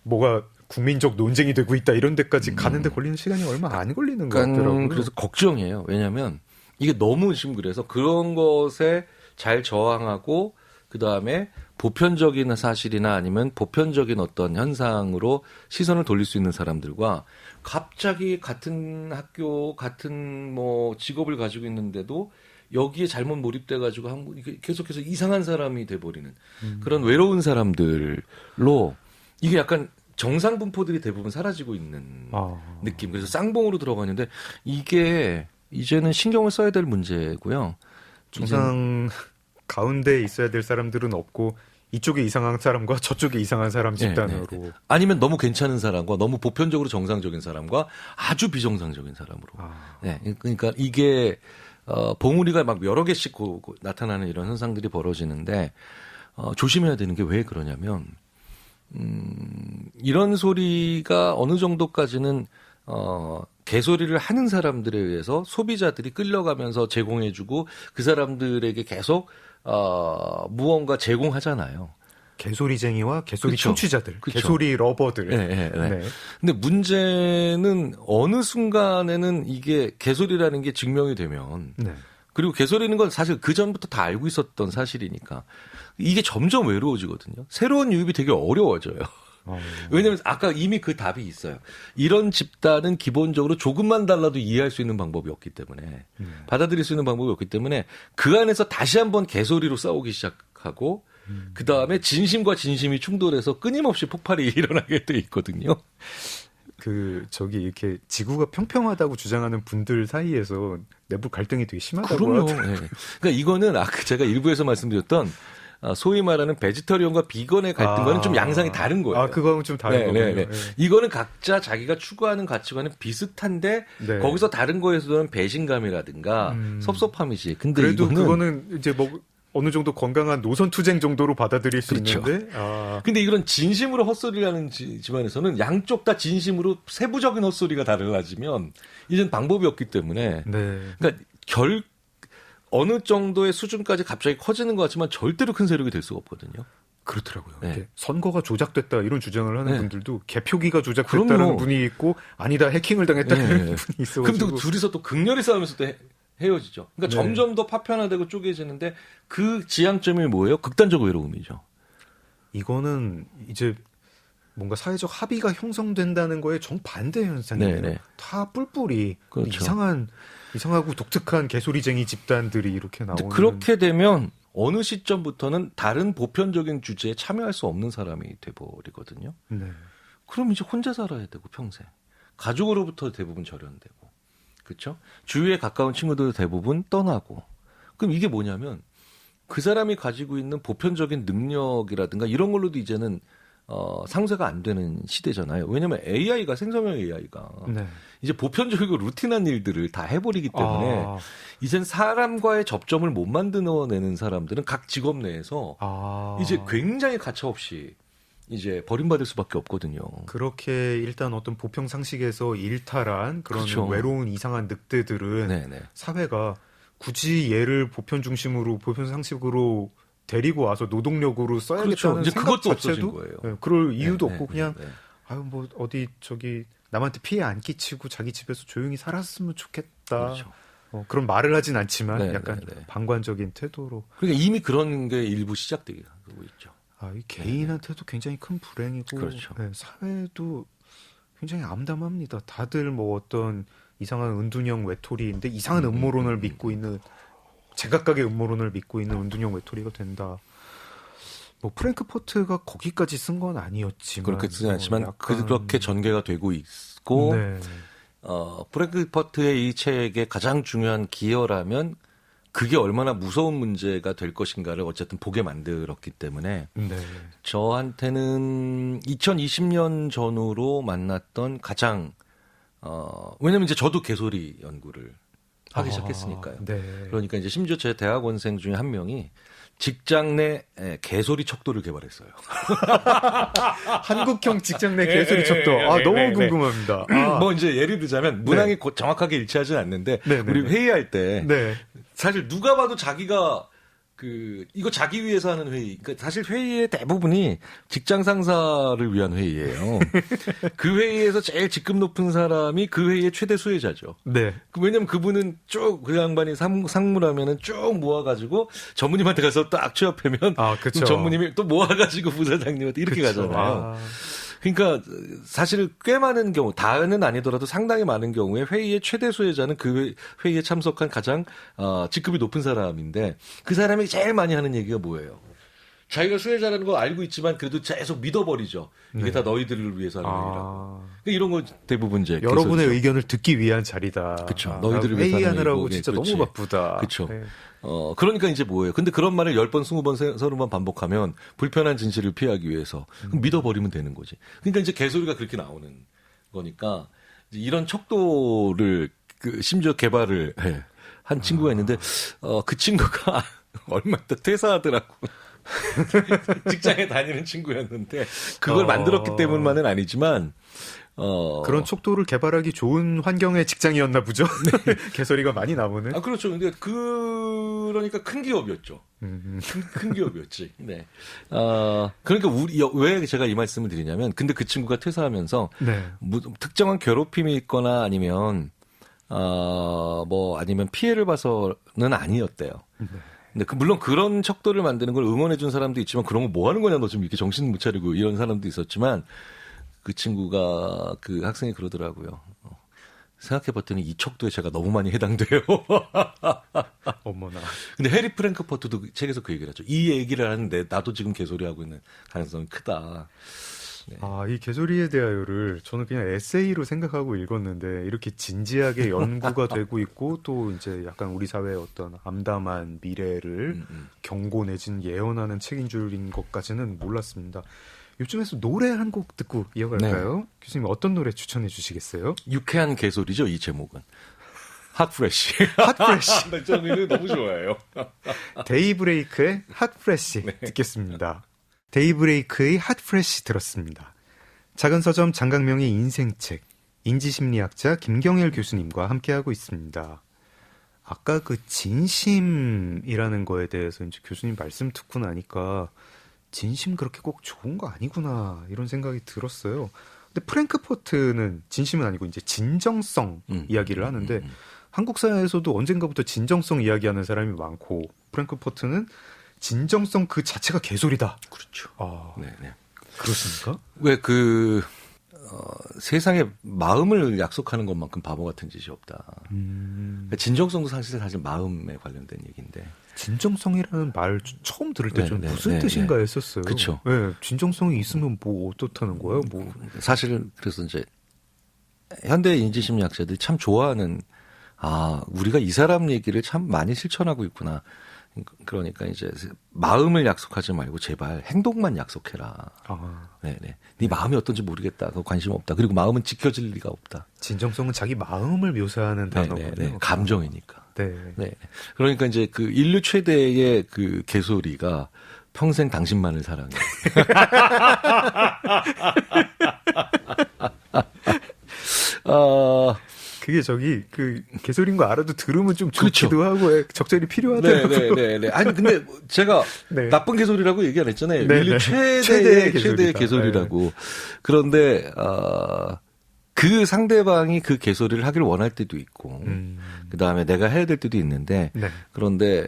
뭐가 국민적 논쟁이 되고 있다 이런 데까지 가는데 걸리는 시간이 얼마 안 걸리는 것 같더라고요. 그래서 걱정이에요. 왜냐하면 이게 너무 지금 그래서 그런 것에 잘 저항하고 그다음에 보편적인 사실이나 아니면 보편적인 어떤 현상으로 시선을 돌릴 수 있는 사람들과 갑자기 같은 학교, 같은 뭐 직업을 가지고 있는데도 여기에 잘못 몰입돼 가지고 계속해서 이상한 사람이 돼버리는 그런 외로운 사람들로 이게 약간 정상 분포들이 대부분 사라지고 있는 느낌. 그래서 쌍봉으로 들어가는데 이게 이제는 신경을 써야 될 문제고요. 정상 가운데 있어야 될 사람들은 없고 이쪽에 이상한 사람과 저쪽에 이상한 사람 집단으로. 아니면 너무 괜찮은 사람과 너무 보편적으로 정상적인 사람과 아주 비정상적인 사람으로. 그러니까 이게 봉우리가 막 여러 개씩 나타나는 이런 현상들이 벌어지는데 조심해야 되는 게 왜 그러냐면 이런 소리가 어느 정도까지는 개소리를 하는 사람들에 의해서 소비자들이 끌려가면서 제공해주고 그 사람들에게 계속 무언가 제공하잖아요. 개소리쟁이와 개소리 그쵸. 청취자들, 그쵸. 개소리 러버들. 네. 근데 문제는 어느 순간에는 이게 개소리라는 게 증명이 되면 그리고 개소리는 건 사실 그 전부터 다 알고 있었던 사실이니까 이게 점점 외로워지거든요. 새로운 유입이 되게 어려워져요. 왜냐하면 아까 이미 그 답이 있어요. 이런 집단은 기본적으로 조금만 달라도 이해할 수 있는 방법이 없기 때문에 받아들일 수 있는 방법이 없기 때문에 그 안에서 다시 한번 개소리로 싸우기 시작하고 그 다음에 진심과 진심이 충돌해서 끊임없이 폭발이 일어나게 돼 있거든요. 이렇게 지구가 평평하다고 주장하는 분들 사이에서 내부 갈등이 되게 심하다고 그럼요. 네. 그러니까 이거는 아까 제가 일부에서 말씀드렸던 소위 말하는 베지터리언과 비건의 갈등과는 좀 양상이 다른 거예요. 그거는 좀 다른 거예요. 네. 이거는 각자 자기가 추구하는 가치관은 비슷한데 네. 거기서 다른 거에서는 배신감이라든가 섭섭함이지. 근데 그래도 그거는 이제 뭐 어느 정도 건강한 노선 투쟁 정도로 받아들일 수 그렇죠. 있는데. 근데 이런 진심으로 헛소리를 하는 집안에서는 양쪽 다 진심으로 세부적인 헛소리가 달라지면 이젠 방법이 없기 때문에. 네. 그러니까 어느 정도의 수준까지 갑자기 커지는 것 같지만 절대로 큰 세력이 될 수가 없거든요. 그렇더라고요. 네. 선거가 조작됐다 이런 주장을 하는 네. 분들도 개표기가 조작됐다는 그럼요. 분이 있고 아니다 해킹을 당했다는 네. 분이 있어가지고. 그럼 또 둘이서 또 극렬히 싸우면서 또 헤어지죠. 그러니까 네. 점점 더 파편화되고 쪼개지는데 그 지향점이 뭐예요? 극단적 외로움이죠. 이거는 이제 뭔가 사회적 합의가 형성된다는 거에 정반대 현상이에요. 네네. 다 뿔뿔이 그렇죠. 이상하고 독특한 개소리쟁이 집단들이 이렇게 나오는. 그렇게 되면 어느 시점부터는 다른 보편적인 주제에 참여할 수 없는 사람이 돼버리거든요. 네. 그럼 이제 혼자 살아야 되고 평생. 가족으로부터 대부분 절연되고. 그렇죠? 주위에 가까운 친구들 대부분 떠나고. 그럼 이게 뭐냐면 그 사람이 가지고 있는 보편적인 능력이라든가 이런 걸로도 이제는 상쇄가 안 되는 시대잖아요. 왜냐하면 AI가 생성형 AI가 네. 이제 보편적이고 루틴한 일들을 다 해버리기 때문에 이젠 사람과의 접점을 못 만들어내는 사람들은 각 직업 내에서 이제 굉장히 가차없이 이제 버림받을 수밖에 없거든요. 그렇게 일단 어떤 보편 상식에서 일탈한 그런 그렇죠. 외로운 이상한 늑대들은 네네. 사회가 굳이 얘를 보편 중심으로 보편 상식으로 데리고 와서 노동력으로 써야겠다는 그렇죠. 이제 생각 그것도 자체도 없어진 거예요. 네, 그럴 이유도 네, 없고 네, 그냥 네. 뭐 어디 저기 남한테 피해 안 끼치고 자기 집에서 조용히 살았으면 좋겠다. 그렇죠. 그런 말을 하진 않지만 네, 약간 네, 네. 방관적인 태도로. 그러니까 이미 그런 게 일부 시작되고 있죠. 이 개인한테도 굉장히 큰 불행이고 그렇죠. 네, 사회도 굉장히 암담합니다. 다들 뭐 어떤 이상한 은둔형 외톨이인데 이상한 음모론을 믿고 있는 제각각의 음모론을 믿고 있는 은둔형 외톨이가 된다. 뭐 프랭크포트가 거기까지 쓴 건 아니었지만 그렇게 쓰지 않지만 약간... 그렇게 전개가 되고 있고 네. 프랭크포트의 이 책의 가장 중요한 기여라면 그게 얼마나 무서운 문제가 될 것인가를 어쨌든 보게 만들었기 때문에 네. 저한테는 2020년 전후로 만났던 가장 왜냐면 이제 저도 개소리 연구를 하기 시작했으니까요. 네. 그러니까 이제 심지어 제 대학원생 중에 한 명이 직장 내 개소리 척도를 개발했어요. 한국형 직장 내 개소리 척도. 너무 궁금합니다. 뭐 이제 예를 들자면 문항이 정확하게 일치하진 않는데 우리 회의할 때 사실 누가 봐도 자기가 이거 자기 위해서 하는 회의. 그러니까 사실 회의의 대부분이 직장 상사를 위한 회의예요. 그 회의에서 제일 직급 높은 사람이 그 회의의 최대 수혜자죠. 네. 왜냐면 그분은 쭉 그 양반이 상무라면은 쭉 모아가지고 전무님한테 가서 딱 취업하면 그렇죠. 전무님이 또 모아가지고 부사장님한테 이렇게 그쵸. 가잖아요. 그러니까 사실 꽤 많은 경우, 다는 아니더라도 상당히 많은 경우에 회의의 최대 수혜자는 그 회의에 참석한 가장 직급이 높은 사람인데 그 사람이 제일 많이 하는 얘기가 뭐예요? 자기가 수혜자라는 거 알고 있지만 그래도 계속 믿어버리죠. 이게 다 너희들을 위해서 하는 일이라고. 그러니까 이런 거 대부분 이제 여러분의 의견을 듣기 위한 자리다. 그렇죠. 너희들을 위해서 회의하느라고 진짜 너무 바쁘다. 그렇죠. 네. 그러니까 이제 뭐예요? 근데 그런 말을 10번, 20번, 30번 반복하면 불편한 진실을 피하기 위해서 믿어버리면 되는 거지. 그러니까 이제 개소리가 그렇게 나오는 거니까 이런 척도를 심지어 개발을 한 친구가 있는데 그 친구가 얼마 있다 퇴사하더라고. 직장에 다니는 친구였는데 그걸 만들었기 때문만은 아니지만 그런 척도를 개발하기 좋은 환경의 직장이었나 보죠. 개소리가 많이 나오는. 그렇죠. 근데 그러니까 큰 기업이었죠. 큰 기업이었지. 네. 그러니까 왜 제가 이 말씀을 드리냐면, 근데 그 친구가 퇴사하면서 특정한 괴롭힘이 있거나 아니면 아니면 피해를 봐서는 아니었대요. 근데 물론 그런 척도를 만드는 걸 응원해준 사람도 있지만 그런 거 뭐 하는 거냐 너 지금 이렇게 정신 못 차리고 이런 사람도 있었지만 그 친구가 그 학생이 그러더라고요. 생각해봤더니 이 척도에 제가 너무 많이 해당돼요. 어머나. 근데 해리 프랭크포트도 책에서 그 얘기를 하죠. 이 얘기를 하는데 나도 지금 개소리하고 있는 가능성이 크다. 네. 이 개소리에 대하여를 저는 그냥 에세이로 생각하고 읽었는데 이렇게 진지하게 연구가 되고 있고 또 이제 약간 우리 사회의 어떤 암담한 미래를 경고 내진 예언하는 책인 줄인 것까지는 몰랐습니다. 요즘에서 노래 한 곡 듣고 이어갈까요? 네. 교수님 어떤 노래 추천해 주시겠어요? 유쾌한 개소리죠, 이 제목은. 핫프레쉬. 핫프레쉬. 저는 너무 좋아해요. 데이브레이크의 핫프레쉬 네. 듣겠습니다. 데이브레이크의 핫프레쉬 들었습니다. 작은 서점 장강명의 인생책, 인지심리학자 김경일 교수님과 함께하고 있습니다. 아까 그 진심이라는 거에 대해서 이제 교수님 말씀 듣고 나니까 진심 그렇게 꼭 좋은 거 아니구나 이런 생각이 들었어요. 근데 프랭크포트는 진심은 아니고 이제 진정성 이야기를 하는데 한국 사회에서도 언젠가부터 진정성 이야기하는 사람이 많고 프랭크포트는 진정성 그 자체가 개소리다. 그렇죠. 네네. 그렇습니까? 왜 세상에 마음을 약속하는 것만큼 바보 같은 짓이 없다. 진정성도 사실 마음에 관련된 얘기인데. 진정성이라는 말 처음 들을 때 좀 무슨 뜻인가 했었어요. 그렇죠. 네, 진정성이 있으면 뭐 어떻다는 거예요? 뭐 사실 그래서 이제 현대 인지심리학자들이 참 좋아하는 우리가 이 사람 얘기를 참 많이 실천하고 있구나. 그러니까 이제 마음을 약속하지 말고 제발 행동만 약속해라. 네네. 네 마음이 어떤지 모르겠다. 그거 관심 없다. 그리고 마음은 지켜질 리가 없다. 진정성은 자기 마음을 묘사하는 단어거든요. 감정이니까. 네. 네. 그러니까 이제 그 인류 최대의 그 개소리가 평생 당신만을 사랑해. 그게 그 개소리인 거 알아도 들으면 좀 좋기도 그렇죠. 하고 적절히 필요하더라고요. 네네네. 아니 근데 제가 네. 나쁜 개소리라고 얘기 안 했잖아요. 인류 최대의 개소리라고. 네. 그런데 그 상대방이 그 개소리를 하길 원할 때도 있고, 그 다음에 내가 해야 될 때도 있는데, 네. 그런데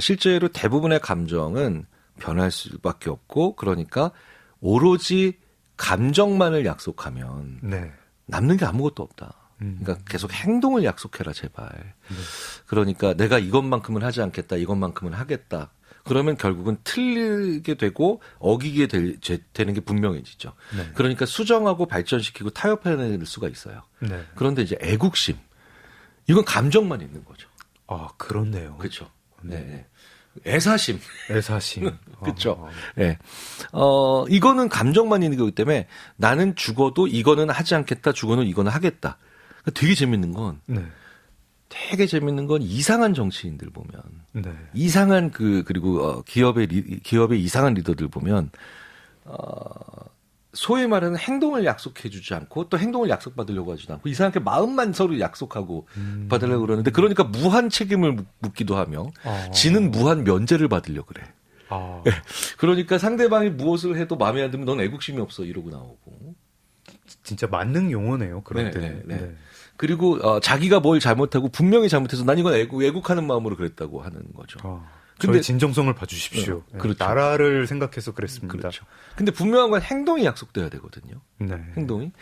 실제로 대부분의 감정은 변할 수밖에 없고, 그러니까 오로지 감정만을 약속하면 네. 남는 게 아무것도 없다. 그러니까 계속 행동을 약속해라 제발. 그러니까 내가 이것만큼은 하지 않겠다, 이것만큼은 하겠다. 그러면 결국은 틀리게 되고 어기게 되는 게 분명해지죠. 네. 그러니까 수정하고 발전시키고 타협해낼 수가 있어요. 네. 그런데 이제 애국심, 이건 감정만 있는 거죠. 그렇네요. 그렇죠. 네. 애사심. 그렇죠. 네. 이거는 감정만 있는 거기 때문에 나는 죽어도 이거는 하지 않겠다, 죽어도 이거는 하겠다. 되게 재밌는 건. 네. 되게 재밌는 건 이상한 정치인들 보면 네. 이상한 그리고 기업의 이상한 리더들 보면 소위 말하는 행동을 약속해주지 않고 또 행동을 약속받으려고 하지도 않고 이상하게 마음만 서로 약속하고 받으려고 그러는데 그러니까 무한 책임을 묻기도 하며 지는 무한 면제를 받으려고 그래. 그러니까 상대방이 무엇을 해도 마음에 안 들면 넌 애국심이 없어 이러고 나오고. 진짜 만능 용어네요. 그럴 때. 네. 그리고 자기가 뭘 잘못하고 분명히 잘못해서 난 이건 애국하는 마음으로 그랬다고 하는 거죠. 근데 저희 진정성을 봐주십시오. 네. 그렇죠. 나라를 생각해서 그랬습니다. 그렇죠. 근데 분명한 건 행동이 약속돼야 되거든요. 네. 행동이.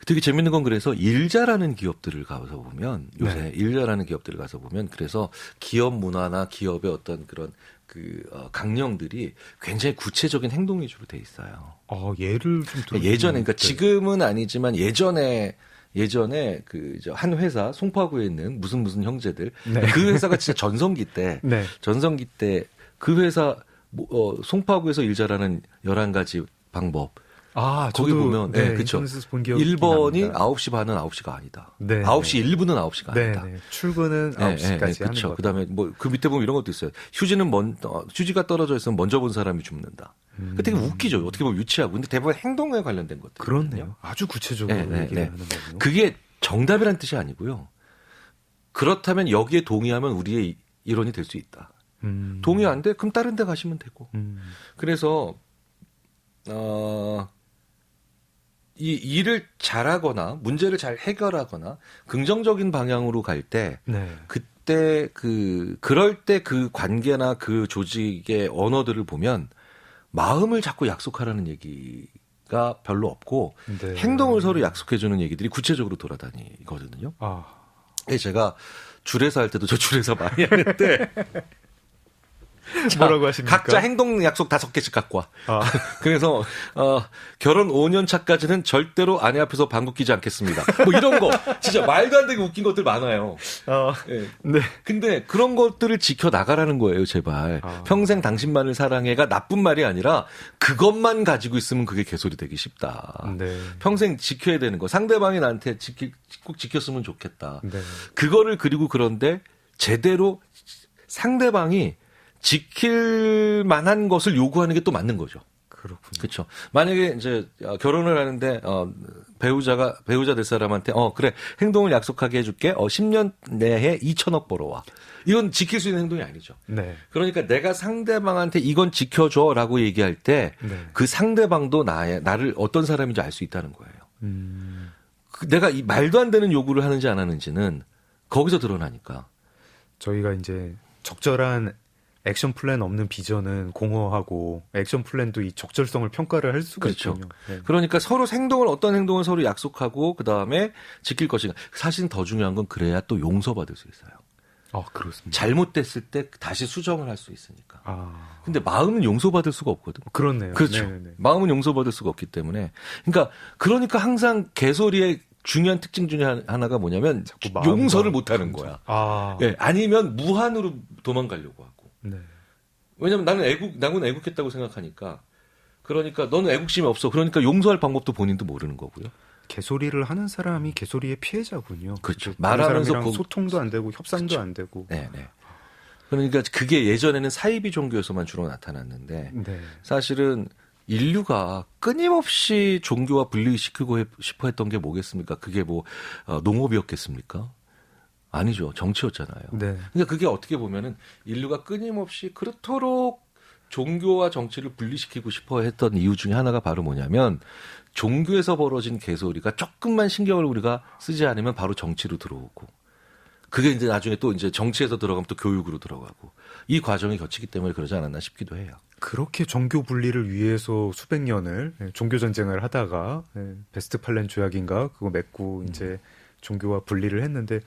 되게 재밌는 건 그래서 일 잘하는 기업들을 가서 보면 요새 일 잘하는 기업들을 가서 보면 그래서 기업 문화나 기업의 어떤 그런 강령들이 굉장히 구체적인 행동 위주로 돼 있어요. 예를 좀 들어보면 예전에 그러니까 지금은 아니지만 예전에 한 회사 송파구에 있는 무슨 형제들 그 회사가 진짜 전성기 때 그 회사 송파구에서 일 잘하는 11가지 방법 거기 보면 그렇죠. 1번이 9시 반은 9시가 아니다. 9시 1분은 9시가 아니다. 출근은 9시까지 하는 거. 그다음에 뭐 그 밑에 보면 이런 것도 있어요. 휴지가 떨어져 있으면 먼저 본 사람이 죽는다. 되게 웃기죠. 어떻게 보면 유치하고. 근데 대부분 행동에 관련된 것들. 그렇네요. 아주 구체적으로 얘기를 하는 거군요. 그게 정답이라는 뜻이 아니고요. 그렇다면 여기에 동의하면 우리의 일원이 될 수 있다. 동의 안 돼? 그럼 다른 데 가시면 되고. 그래서 이 일을 잘하거나 문제를 잘 해결하거나 긍정적인 방향으로 갈 때 그때 그럴 때 그 관계나 그 조직의 언어들을 보면 마음을 자꾸 약속하라는 얘기가 별로 없고 행동을 서로 약속해주는 얘기들이 구체적으로 돌아다니거든요. 제가 줄에서 할 때도 저 줄에서 많이 하는데 뭐라고 하십니까? 각자 행동 약속 5개씩 갖고 와. 아. 그래서 결혼 5년 차까지는 절대로 아내 앞에서 방귀 끼지 않겠습니다. 뭐 이런 거 진짜 말도 안 되게 웃긴 것들 많아요. 네. 네. 근데 그런 것들을 지켜 나가라는 거예요, 제발. 평생 당신만을 사랑해가 나쁜 말이 아니라 그것만 가지고 있으면 그게 개소리 되기 쉽다. 네. 평생 지켜야 되는 거. 상대방이 나한테 꼭 지켰으면 좋겠다. 네. 그거를 그리고 그런데 제대로 상대방이 지킬 만한 것을 요구하는 게 또 맞는 거죠. 그렇군요. 그렇죠. 만약에 이제 결혼을 하는데 배우자 될 사람한테 그래 행동을 약속하게 해줄게. 10년 내에 2천억 벌어와. 이건 지킬 수 있는 행동이 아니죠. 네. 그러니까 내가 상대방한테 이건 지켜줘라고 얘기할 때 그 상대방도 나를 어떤 사람인지 알 수 있다는 거예요. 내가 이 말도 안 되는 요구를 하는지 안 하는지는 거기서 드러나니까. 저희가 이제 적절한 액션 플랜 없는 비전은 공허하고 액션 플랜도 이 적절성을 평가를 할 수가 그렇죠. 있군요. 네. 그러니까 서로 어떤 행동을 서로 약속하고 그다음에 지킬 것인가. 사실은 더 중요한 건 그래야 또 용서받을 수 있어요. 그렇습니다. 잘못됐을 때 다시 수정을 할 수 있으니까. 근데 마음은 용서받을 수가 없거든. 그렇네요. 그렇죠. 네네. 마음은 용서받을 수가 없기 때문에. 그러니까 항상 개소리의 중요한 특징 중에 하나가 뭐냐면 용서를 못 하는 거야. 네, 아니면 무한으로 도망가려고 하고. 네. 왜냐면 나는 애국했다고 생각하니까. 그러니까 너는 애국심이 없어. 그러니까 용서할 방법도 본인도 모르는 거고요. 개소리를 하는 사람이 개소리의 피해자군요. 그렇죠. 말하면서 소통도 안 되고 협상도 그렇죠. 안 되고. 네. 그러니까 그게 예전에는 사이비 종교에서만 주로 나타났는데 네. 사실은 인류가 끊임없이 종교와 분리시키고 싶어 했던 게 뭐겠습니까? 그게 농업이었겠습니까? 아니죠. 정치였잖아요. 네. 그러니까 그게 어떻게 보면은 인류가 끊임없이 그렇도록 종교와 정치를 분리시키고 싶어 했던 이유 중에 하나가 바로 뭐냐면 종교에서 벌어진 개소리가 조금만 신경을 우리가 쓰지 않으면 바로 정치로 들어오고 그게 이제 나중에 또 이제 정치에서 들어가면 또 교육으로 들어가고 이 과정이 겹치기 때문에 그러지 않았나 싶기도 해요. 그렇게 종교 분리를 위해서 수백 년을 종교 전쟁을 하다가 베스트팔렌 조약인가 그거 맺고 이제 종교와 분리를 했는데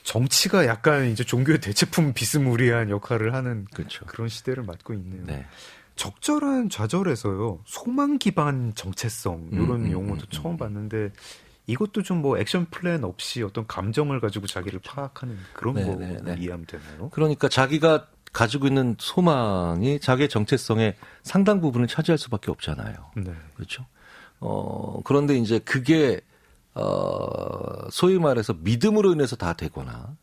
정치가 약간 이제 종교의 대체품 비스무리한 역할을 하는 그렇죠. 그런 시대를 맞고 있네요. 네. 적절한 좌절에서요. 소망 기반 정체성 이런 용어도 처음 봤는데 이것도 좀 액션 플랜 없이 어떤 감정을 가지고 자기를 파악하는 그런 거로 이해하면 되나요? 그러니까 자기가 가지고 있는 소망이 자기의 정체성의 상당 부분을 차지할 수밖에 없잖아요. 네. 그렇죠. 그런데 이제 그게 소위 말해서 믿음으로 인해서 다 되거나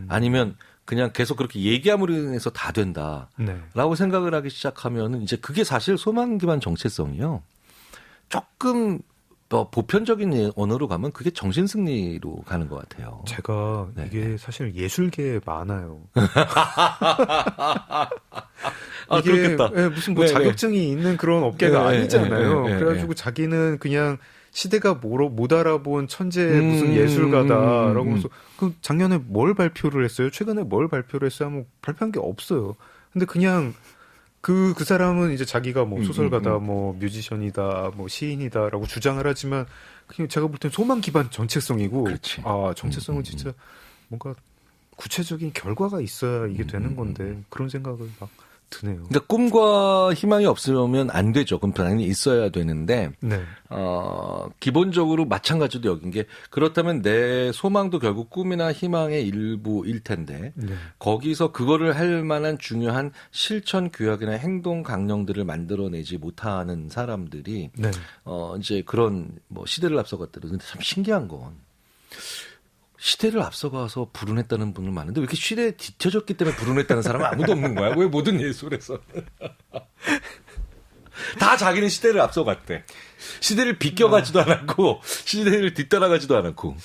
아니면 그냥 계속 그렇게 얘기함으로 인해서 다 된다라고 생각을 하기 시작하면은 이제 그게 사실 소망 기반 정체성이요. 조금 보편적인 언어로 가면 그게 정신승리로 가는 것 같아요. 제가 이게 사실 예술계에 많아요. 이게 그렇겠다. 무슨 자격증이 있는 그런 업계가 아니잖아요. 그래가지고 자기는 그냥 시대가 못 알아본 천재 무슨 예술가다라고 해서 그 작년에 뭘 발표를 했어요? 최근에 뭘 발표를 했어요? 하면 발표한 게 없어요. 근데 그냥 그 사람은 이제 자기가 소설가다, 뮤지션이다, 시인이다라고 주장을 하지만 그냥 제가 볼 땐 소망 기반 정체성이고, 그렇지. 정체성은 진짜 뭔가 구체적인 결과가 있어야 이게 되는 건데 그런 생각을 막 드네요. 그러니까 꿈과 희망이 없으면 안 되죠. 그럼 당연히 있어야 되는데, 기본적으로 마찬가지로 여긴 게 그렇다면 내 소망도 결국 꿈이나 희망의 일부일 텐데, 거기서 그거를 할 만한 중요한 실천 규약이나 행동 강령들을 만들어내지 못하는 사람들이, 이제 그런 시대를 앞서갔다는. 근데 참 신기한 건, 시대를 앞서가서 불운했다는 분은 많은데 왜 이렇게 시대에 뒤처졌기 때문에 불운했다는 사람은 아무도 없는 거야? 왜 모든 예술에서 다 자기는 시대를 앞서갔대. 시대를 비껴가지도 않았고 시대를 뒤따라가지도 않았고.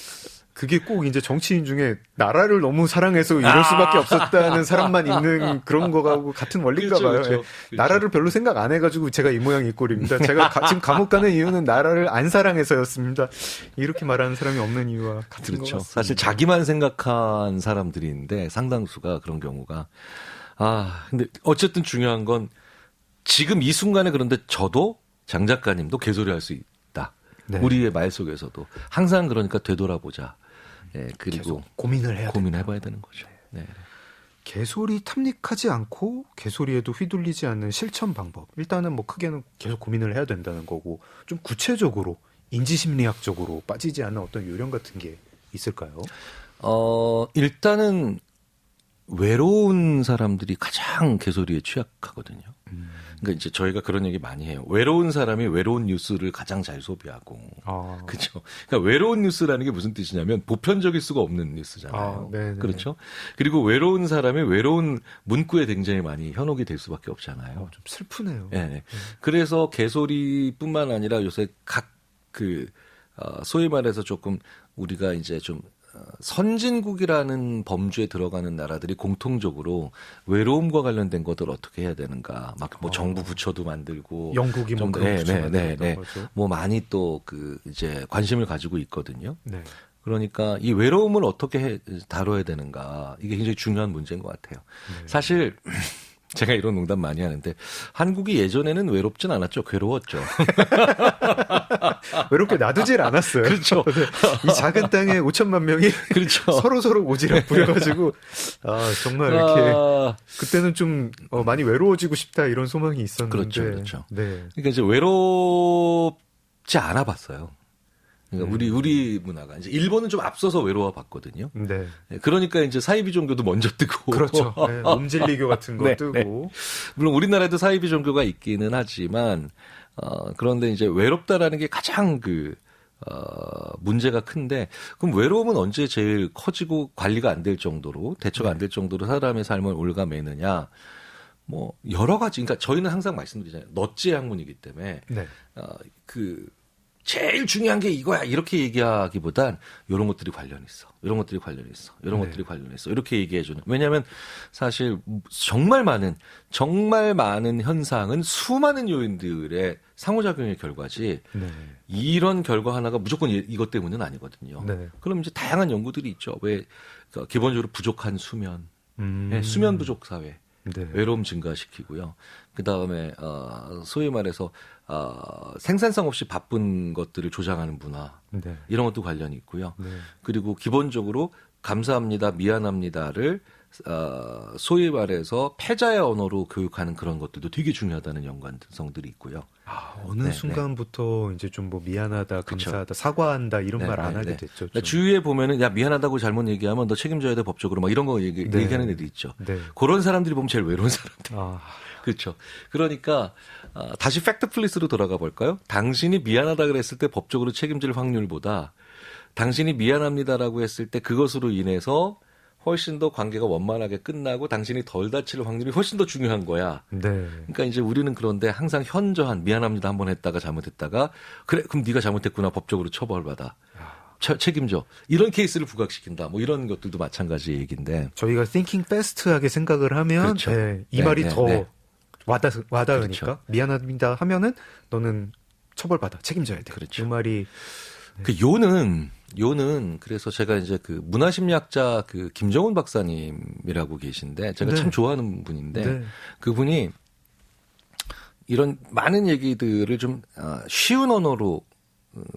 그게 꼭 이제 정치인 중에 나라를 너무 사랑해서 이럴 수밖에 없었다는 사람만 있는 그런 거하고 같은 원리인가 봐요. 그렇죠. 나라를 별로 생각 안 해가지고 제가 이 모양 이 꼴입니다. 제가 지금 감옥 가는 이유는 나라를 안 사랑해서였습니다. 이렇게 말하는 사람이 없는 이유와 같은 것 같습니다. 사실 자기만 생각한 사람들인데 상당수가 그런 경우가. 근데 어쨌든 중요한 건 지금 이 순간에 그런데 저도 장 작가님도 개소리할 수 있다. 우리의 말 속에서도 항상 그러니까 되돌아보자. 그리고 고민을 해봐야 되는 거죠. 개소리 탐닉하지 않고 개소리에도 휘둘리지 않는 실천 방법. 일단은 뭐 크게는 계속 고민을 해야 된다는 거고, 좀 구체적으로 인지심리학적으로 빠지지 않는 어떤 요령 같은 게 있을까요? 일단은 외로운 사람들이 가장 개소리에 취약하거든요. 그러니까 이제 저희가 그런 얘기 많이 해요. 외로운 사람이 외로운 뉴스를 가장 잘 소비하고. 그렇죠. 그러니까 외로운 뉴스라는 게 무슨 뜻이냐면 보편적일 수가 없는 뉴스잖아요. 그렇죠. 그리고 외로운 사람이 외로운 문구에 굉장히 많이 현혹이 될 수밖에 없잖아요. 좀 슬프네요. 네. 그래서 개소리뿐만 아니라 요새 소위 말해서 조금 우리가 이제 좀 선진국이라는 범주에 들어가는 나라들이 공통적으로 외로움과 관련된 것들 어떻게 해야 되는가, 막 뭐 정부 부처도 만들고, 영국이 뭐 그런 부처 만들었던 거죠. 뭐 많이 또 이제 관심을 가지고 있거든요. 네. 그러니까 이 외로움을 어떻게 다뤄야 되는가, 이게 굉장히 중요한 문제인 것 같아요. 네. 사실 제가 이런 농담 많이 하는데 한국이 예전에는 외롭진 않았죠. 괴로웠죠. 외롭게 놔두질 않았어요. 그렇죠. 이 작은 땅에 5천만 명이 그렇죠. 서로 오지랖 부려가지고 정말 이렇게 그때는 좀 많이 외로워지고 싶다 이런 소망이 있었는데. 그렇죠. 네. 그러니까 이제 외롭지 않아 봤어요. 그러니까 우리 문화가 이제 일본은 좀 앞서서 외로워 봤거든요. 네. 그러니까 이제 사이비 종교도 먼저 뜨고. 그렇죠. 네, 몸질리교 같은 거 네, 뜨고. 네. 물론 우리나라에도 사이비 종교가 있기는 하지만 그런데 이제 외롭다라는 게 가장 문제가 큰데, 그럼 외로움은 언제 제일 커지고 관리가 안 될 정도로, 대처가 안 될 정도로 사람의 삶을 올가매느냐? 뭐 여러 가지. 그러니까 저희는 항상 말씀드리잖아요. 넛지의 학문이기 때문에 네. 제일 중요한 게 이거야 이렇게 얘기하기보단 이런 것들이 관련 있어, 이런 것들이 관련 있어, 이런 것들이 관련 있어, 이렇게 얘기해주는. 왜냐하면 사실 정말 많은 현상은 수많은 요인들의 상호작용의 결과지. 네. 이런 결과 하나가 무조건 이것 때문은 아니거든요. 네. 그럼 이제 다양한 연구들이 있죠. 왜 기본적으로 부족한 수면, 수면 부족 사회. 네. 외로움 증가시키고요. 그 다음에 소위 말해서 생산성 없이 바쁜 것들을 조장하는 문화, 네. 이런 것도 관련이 있고요. 네. 그리고 기본적으로 감사합니다, 미안합니다를 소위 말해서 패자의 언어로 교육하는 그런 것들도 되게 중요하다는 연관성들이 있고요. 어느 순간부터 이제 좀 뭐 미안하다, 감사하다, 그렇죠. 사과한다 이런 말 안 하게 됐죠. 그러니까 주위에 보면은 야 미안하다고 잘못 얘기하면 너 책임져야 돼 법적으로 막 이런 거 얘기하는 애들 있죠. 네. 그런 사람들이 보면 제일 외로운 사람들. 그렇죠. 그러니까 다시 팩트 플리스로 돌아가 볼까요? 당신이 미안하다 그랬을 때 법적으로 책임질 확률보다 당신이 미안합니다라고 했을 때 그것으로 인해서 훨씬 더 관계가 원만하게 끝나고 당신이 덜 다칠 확률이 훨씬 더 중요한 거야. 네. 그러니까 이제 우리는 그런데 항상 현저한 미안합니다 한번 했다가 잘못했다가 그래 그럼 네가 잘못했구나 법적으로 처벌받아. 책임져. 이런 케이스를 부각시킨다. 뭐 이런 것들도 마찬가지 얘기인데. 저희가 thinking fast하게 생각을 하면 그렇죠. 이 말이 더 와닿으니까 그렇죠. 미안합니다 하면은 너는 처벌받아. 책임져야 돼. 그렇죠. 그 말이 그 요는 그래서 제가 이제 그 문화심리학자 김정훈 박사님이라고 계신데 제가 참 좋아하는 분인데 그분이 이런 많은 얘기들을 좀 쉬운 언어로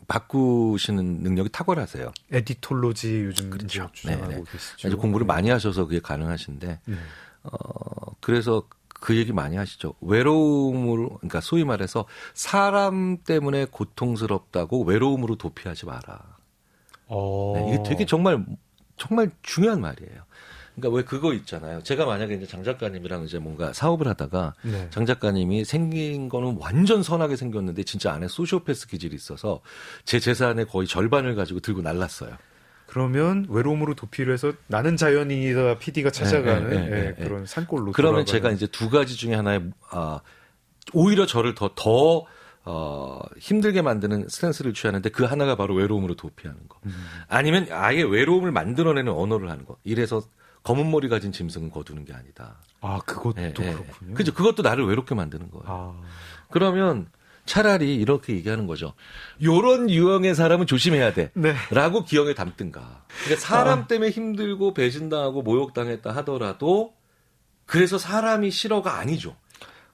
바꾸시는 능력이 탁월하세요. 에디톨로지 요즘 그렇죠. 주장하고 계시죠. 아주 공부를 많이 하셔서 그게 가능하신데 그래서 그 얘기 많이 하시죠. 외로움으로, 그러니까 소위 말해서 사람 때문에 고통스럽다고 외로움으로 도피하지 마라. 이게 되게 정말 중요한 말이에요. 그러니까 왜 그거 있잖아요. 제가 만약에 이제 장 작가님이랑 이제 뭔가 사업을 하다가 장 작가님이 생긴 거는 완전 선하게 생겼는데 진짜 안에 소시오패스 기질이 있어서 제 재산의 거의 절반을 가지고 들고 날랐어요. 그러면 외로움으로 도피를 해서 나는 자연인이다 PD가 찾아가는 그런 산골로. 그러면 제가 이제 두 가지 중에 하나에 오히려 저를 더 힘들게 만드는 스탠스를 취하는데 그 하나가 바로 외로움으로 도피하는 거. 아니면 아예 외로움을 만들어내는 언어를 하는 거. 이래서 검은 머리 가진 짐승은 거두는 게 아니다. 그것도 그렇군요. 그죠. 그것도 나를 외롭게 만드는 거예요. 그러면 차라리 이렇게 얘기하는 거죠. 요런 유형의 사람은 조심해야 돼. 라고 기억에 담든가. 그러니까 사람 때문에 힘들고 배신당하고 모욕당했다 하더라도 그래서 사람이 싫어가 아니죠.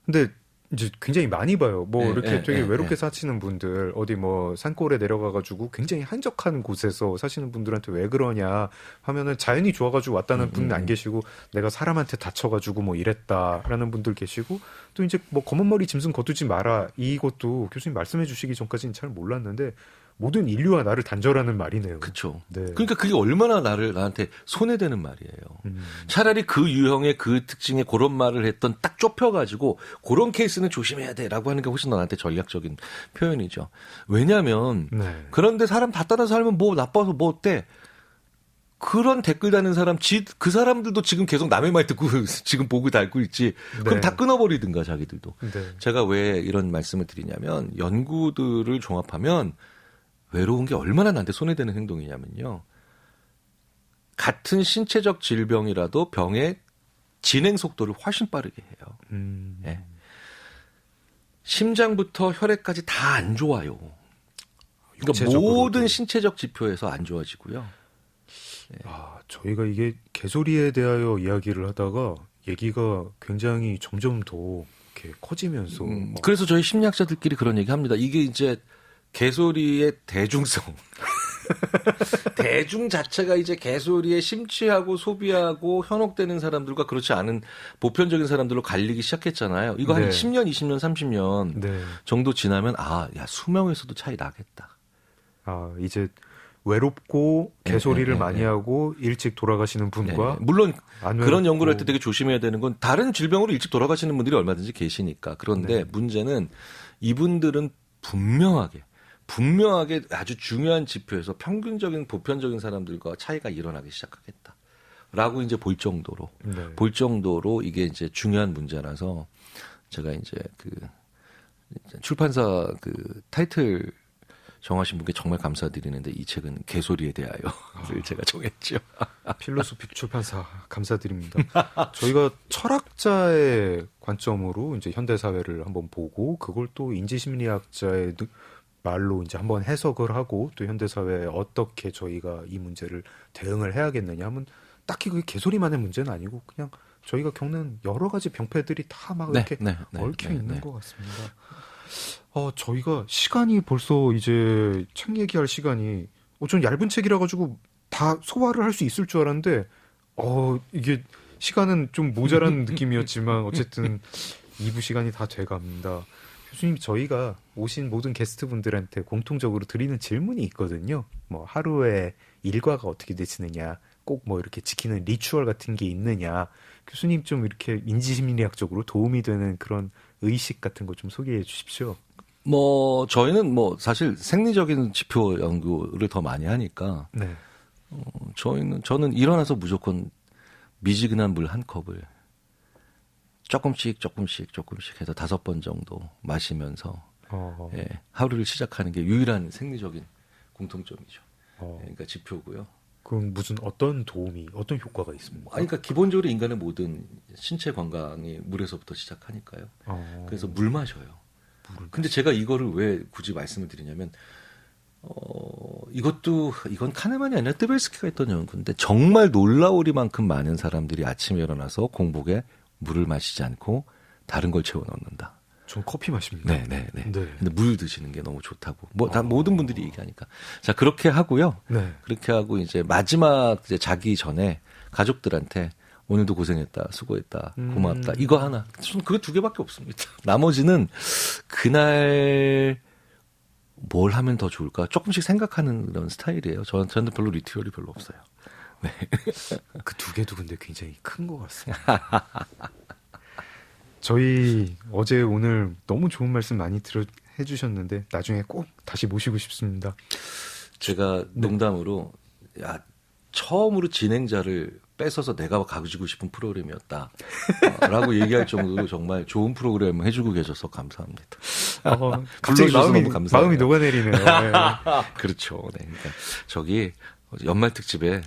근데 이제 굉장히 많이 봐요. 뭐 네, 이렇게 네, 되게 네, 외롭게 네. 사시는 분들, 어디 뭐 산골에 내려가가지고 굉장히 한적한 곳에서 사시는 분들한테 왜 그러냐 하면은 자연이 좋아가지고 왔다는 분은 안 계시고 내가 사람한테 다쳐가지고 뭐 이랬다라는 분들 계시고 또 이제 뭐 검은 머리 짐승 거두지 마라 이것도 교수님 말씀해주시기 전까지는 잘 몰랐는데 모든 인류와 나를 단절하는 말이네요. 그렇죠. 네. 그러니까 그게 얼마나 나한테 손해되는 말이에요. 차라리 그 유형의 그 특징의 그런 말을 했던 딱 좁혀가지고 그런 케이스는 조심해야 돼라고 하는 게 훨씬 나한테 전략적인 표현이죠. 왜냐하면 네. 그런데 사람 다 따라 살면 뭐 나빠서 뭐 어때? 그런 댓글 다는 사람, 그 사람들도 지금 계속 남의 말 듣고 지금 보고 달고 있지. 그럼 네. 다 끊어버리든가 자기들도. 네. 제가 왜 이런 말씀을 드리냐면 연구들을 종합하면 외로운 게 얼마나 나한테 손해되는 행동이냐면요. 같은 신체적 질병이라도 병의 진행 속도를 훨씬 빠르게 해요. 예. 심장부터 혈액까지 다 안 좋아요. 그러니까 모든 신체적 지표에서 안 좋아지고요. 예. 저희가 이게 개소리에 대하여 이야기를 하다가 얘기가 굉장히 점점 더 이렇게 커지면서 그래서 저희 심리학자들끼리 그런 얘기 합니다. 이게 이제 개소리의 대중성. 대중 자체가 이제 개소리에 심취하고 소비하고 현혹되는 사람들과 그렇지 않은 보편적인 사람들로 갈리기 시작했잖아요. 이거 한 10년, 20년, 30년 정도 지나면 야, 수명에서도 차이 나겠다. 이제 외롭고 개소리를 많이 하고 일찍 돌아가시는 분과 물론 그런 연구를 할 때 되게 조심해야 되는 건 다른 질병으로 일찍 돌아가시는 분들이 얼마든지 계시니까. 그런데 문제는 이분들은 분명하게 아주 중요한 지표에서 평균적인 보편적인 사람들과 차이가 일어나기 시작하겠다라고 이제 볼 정도로 이게 이제 중요한 문제라서 제가 이제 그 출판사 그 타이틀 정하신 분께 정말 감사드리는데 이 책은 개소리에 대하여를 제가 정했죠. 필로소피 출판사 감사드립니다. 저희가 철학자의 관점으로 이제 현대 사회를 한번 보고 그걸 또 인지심리학자의 말로 이제 한번 해석을 하고 또 현대 사회에 어떻게 저희가 이 문제를 대응을 해야겠느냐 하면 딱히 그게 개소리만의 문제는 아니고 그냥 저희가 겪는 여러 가지 병폐들이 다 막 이렇게 얽혀 있는 것 같습니다. 저희가 시간이 벌써 이제 책 얘기할 시간이 좀 얇은 책이라 가지고 다 소화를 할 수 있을 줄 알았는데 이게 시간은 좀 모자란 느낌이었지만 어쨌든 2부 시간이 다 돼갑니다. 교수님, 저희가 오신 모든 게스트분들한테 공통적으로 드리는 질문이 있거든요. 뭐 하루에 일과가 어떻게 되시느냐, 꼭 뭐 이렇게 지키는 리추얼 같은 게 있느냐. 교수님 좀 이렇게 인지심리학적으로 도움이 되는 그런 의식 같은 거 좀 소개해 주십시오. 저희는 사실 생리적인 지표 연구를 더 많이 하니까. 네. 저는 일어나서 무조건 미지근한 물 한 컵을 조금씩 해서 5번 정도 마시면서 하루를 시작하는 게 유일한 생리적인 공통점이죠. 그러니까 지표고요. 그럼 어떤 효과가 있습니까? 그러니까 기본적으로 인간의 모든 신체 건강이 물에서부터 시작하니까요. 그래서 물 마셔요. 근데 제가 이거를 왜 굳이 말씀을 드리냐면 이건 카네만이 아니라 뜨벨스키가 했던 연구인데 정말 놀라우리만큼 많은 사람들이 아침에 일어나서 공복에 물을 마시지 않고 다른 걸 채워 넣는다. 전 커피 마십니다. 네. 근데 물 드시는 게 너무 좋다고. 다 모든 분들이 얘기하니까. 자, 그렇게 하고요. 네. 그렇게 하고 이제 마지막 이제 자기 전에 가족들한테 오늘도 고생했다, 수고했다, 고맙다. 이거 하나. 저는 그거 2개밖에 없습니다. 나머지는 그날 뭘 하면 더 좋을까 조금씩 생각하는 그런 스타일이에요. 저는 별로 리튜얼이 별로 없어요. 네. 그 2개도 근데 굉장히 큰 것 같습니다. 저희 어제 오늘 너무 좋은 말씀 많이 해주셨는데 나중에 꼭 다시 모시고 싶습니다. 제가 농담으로 처음으로 진행자를 뺏어서 내가 가지고 싶은 프로그램이었다 라고 얘기할 정도로 정말 좋은 프로그램을 해주고 계셔서 감사합니다. 갑자기 마음이 녹아내리네요. 네. 그렇죠. 네. 그러니까 저기 연말 특집에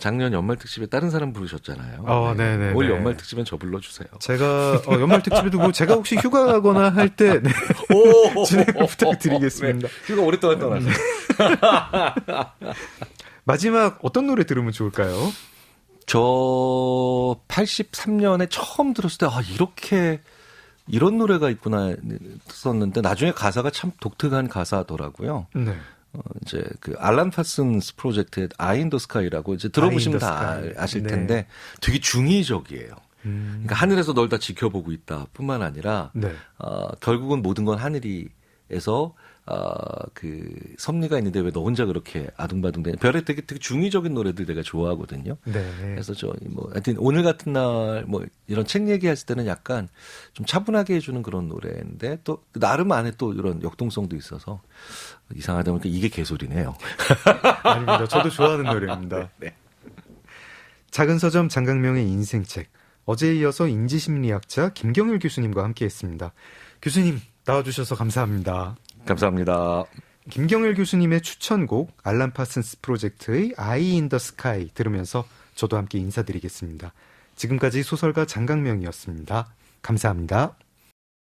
작년 연말 특집에 다른 사람 부르셨잖아요. 네네. 올 연말 특집엔 저 불러주세요. 제가 연말 특집에도 제가 혹시 휴가 가거나 할 때 진행 부탁드리겠습니다. 휴가 오랫동안 떠나서. 마지막 어떤 노래 들으면 좋을까요? 저 83년에 처음 들었을 때 이렇게 이런 노래가 있구나 썼는데 나중에 가사가 참 독특한 가사더라고요. 네. 이제 그 알란 파슨스 프로젝트의 아이 인 더 스카이라고 이제 들어보시면 다 아실 텐데 네. 되게 중의적이에요. 그러니까 하늘에서 널 다 지켜보고 있다 뿐만 아니라 네. 결국은 모든 건 하늘이에서 그 섭리가 있는데 왜 너 혼자 그렇게 아둥바둥대냐. 별의 되게 중의적인 노래들 내가 좋아하거든요. 네. 그래서 하여튼 오늘 같은 날 뭐 이런 책 얘기했을 때는 약간 좀 차분하게 해주는 그런 노래인데 또 나름 안에 또 이런 역동성도 있어서 이상하다 보니까 이게 개소리네요. 아닙니다. 저도 좋아하는 노래입니다. 네. 작은 서점 장강명의 인생책. 어제에 이어서 인지심리학자 김경일 교수님과 함께했습니다. 교수님 나와주셔서 감사합니다. 감사합니다. 김경일 교수님의 추천곡 알란 파슨스 프로젝트의 아이 인 더 스카이 들으면서 저도 함께 인사드리겠습니다. 지금까지 소설가 장강명이었습니다. 감사합니다.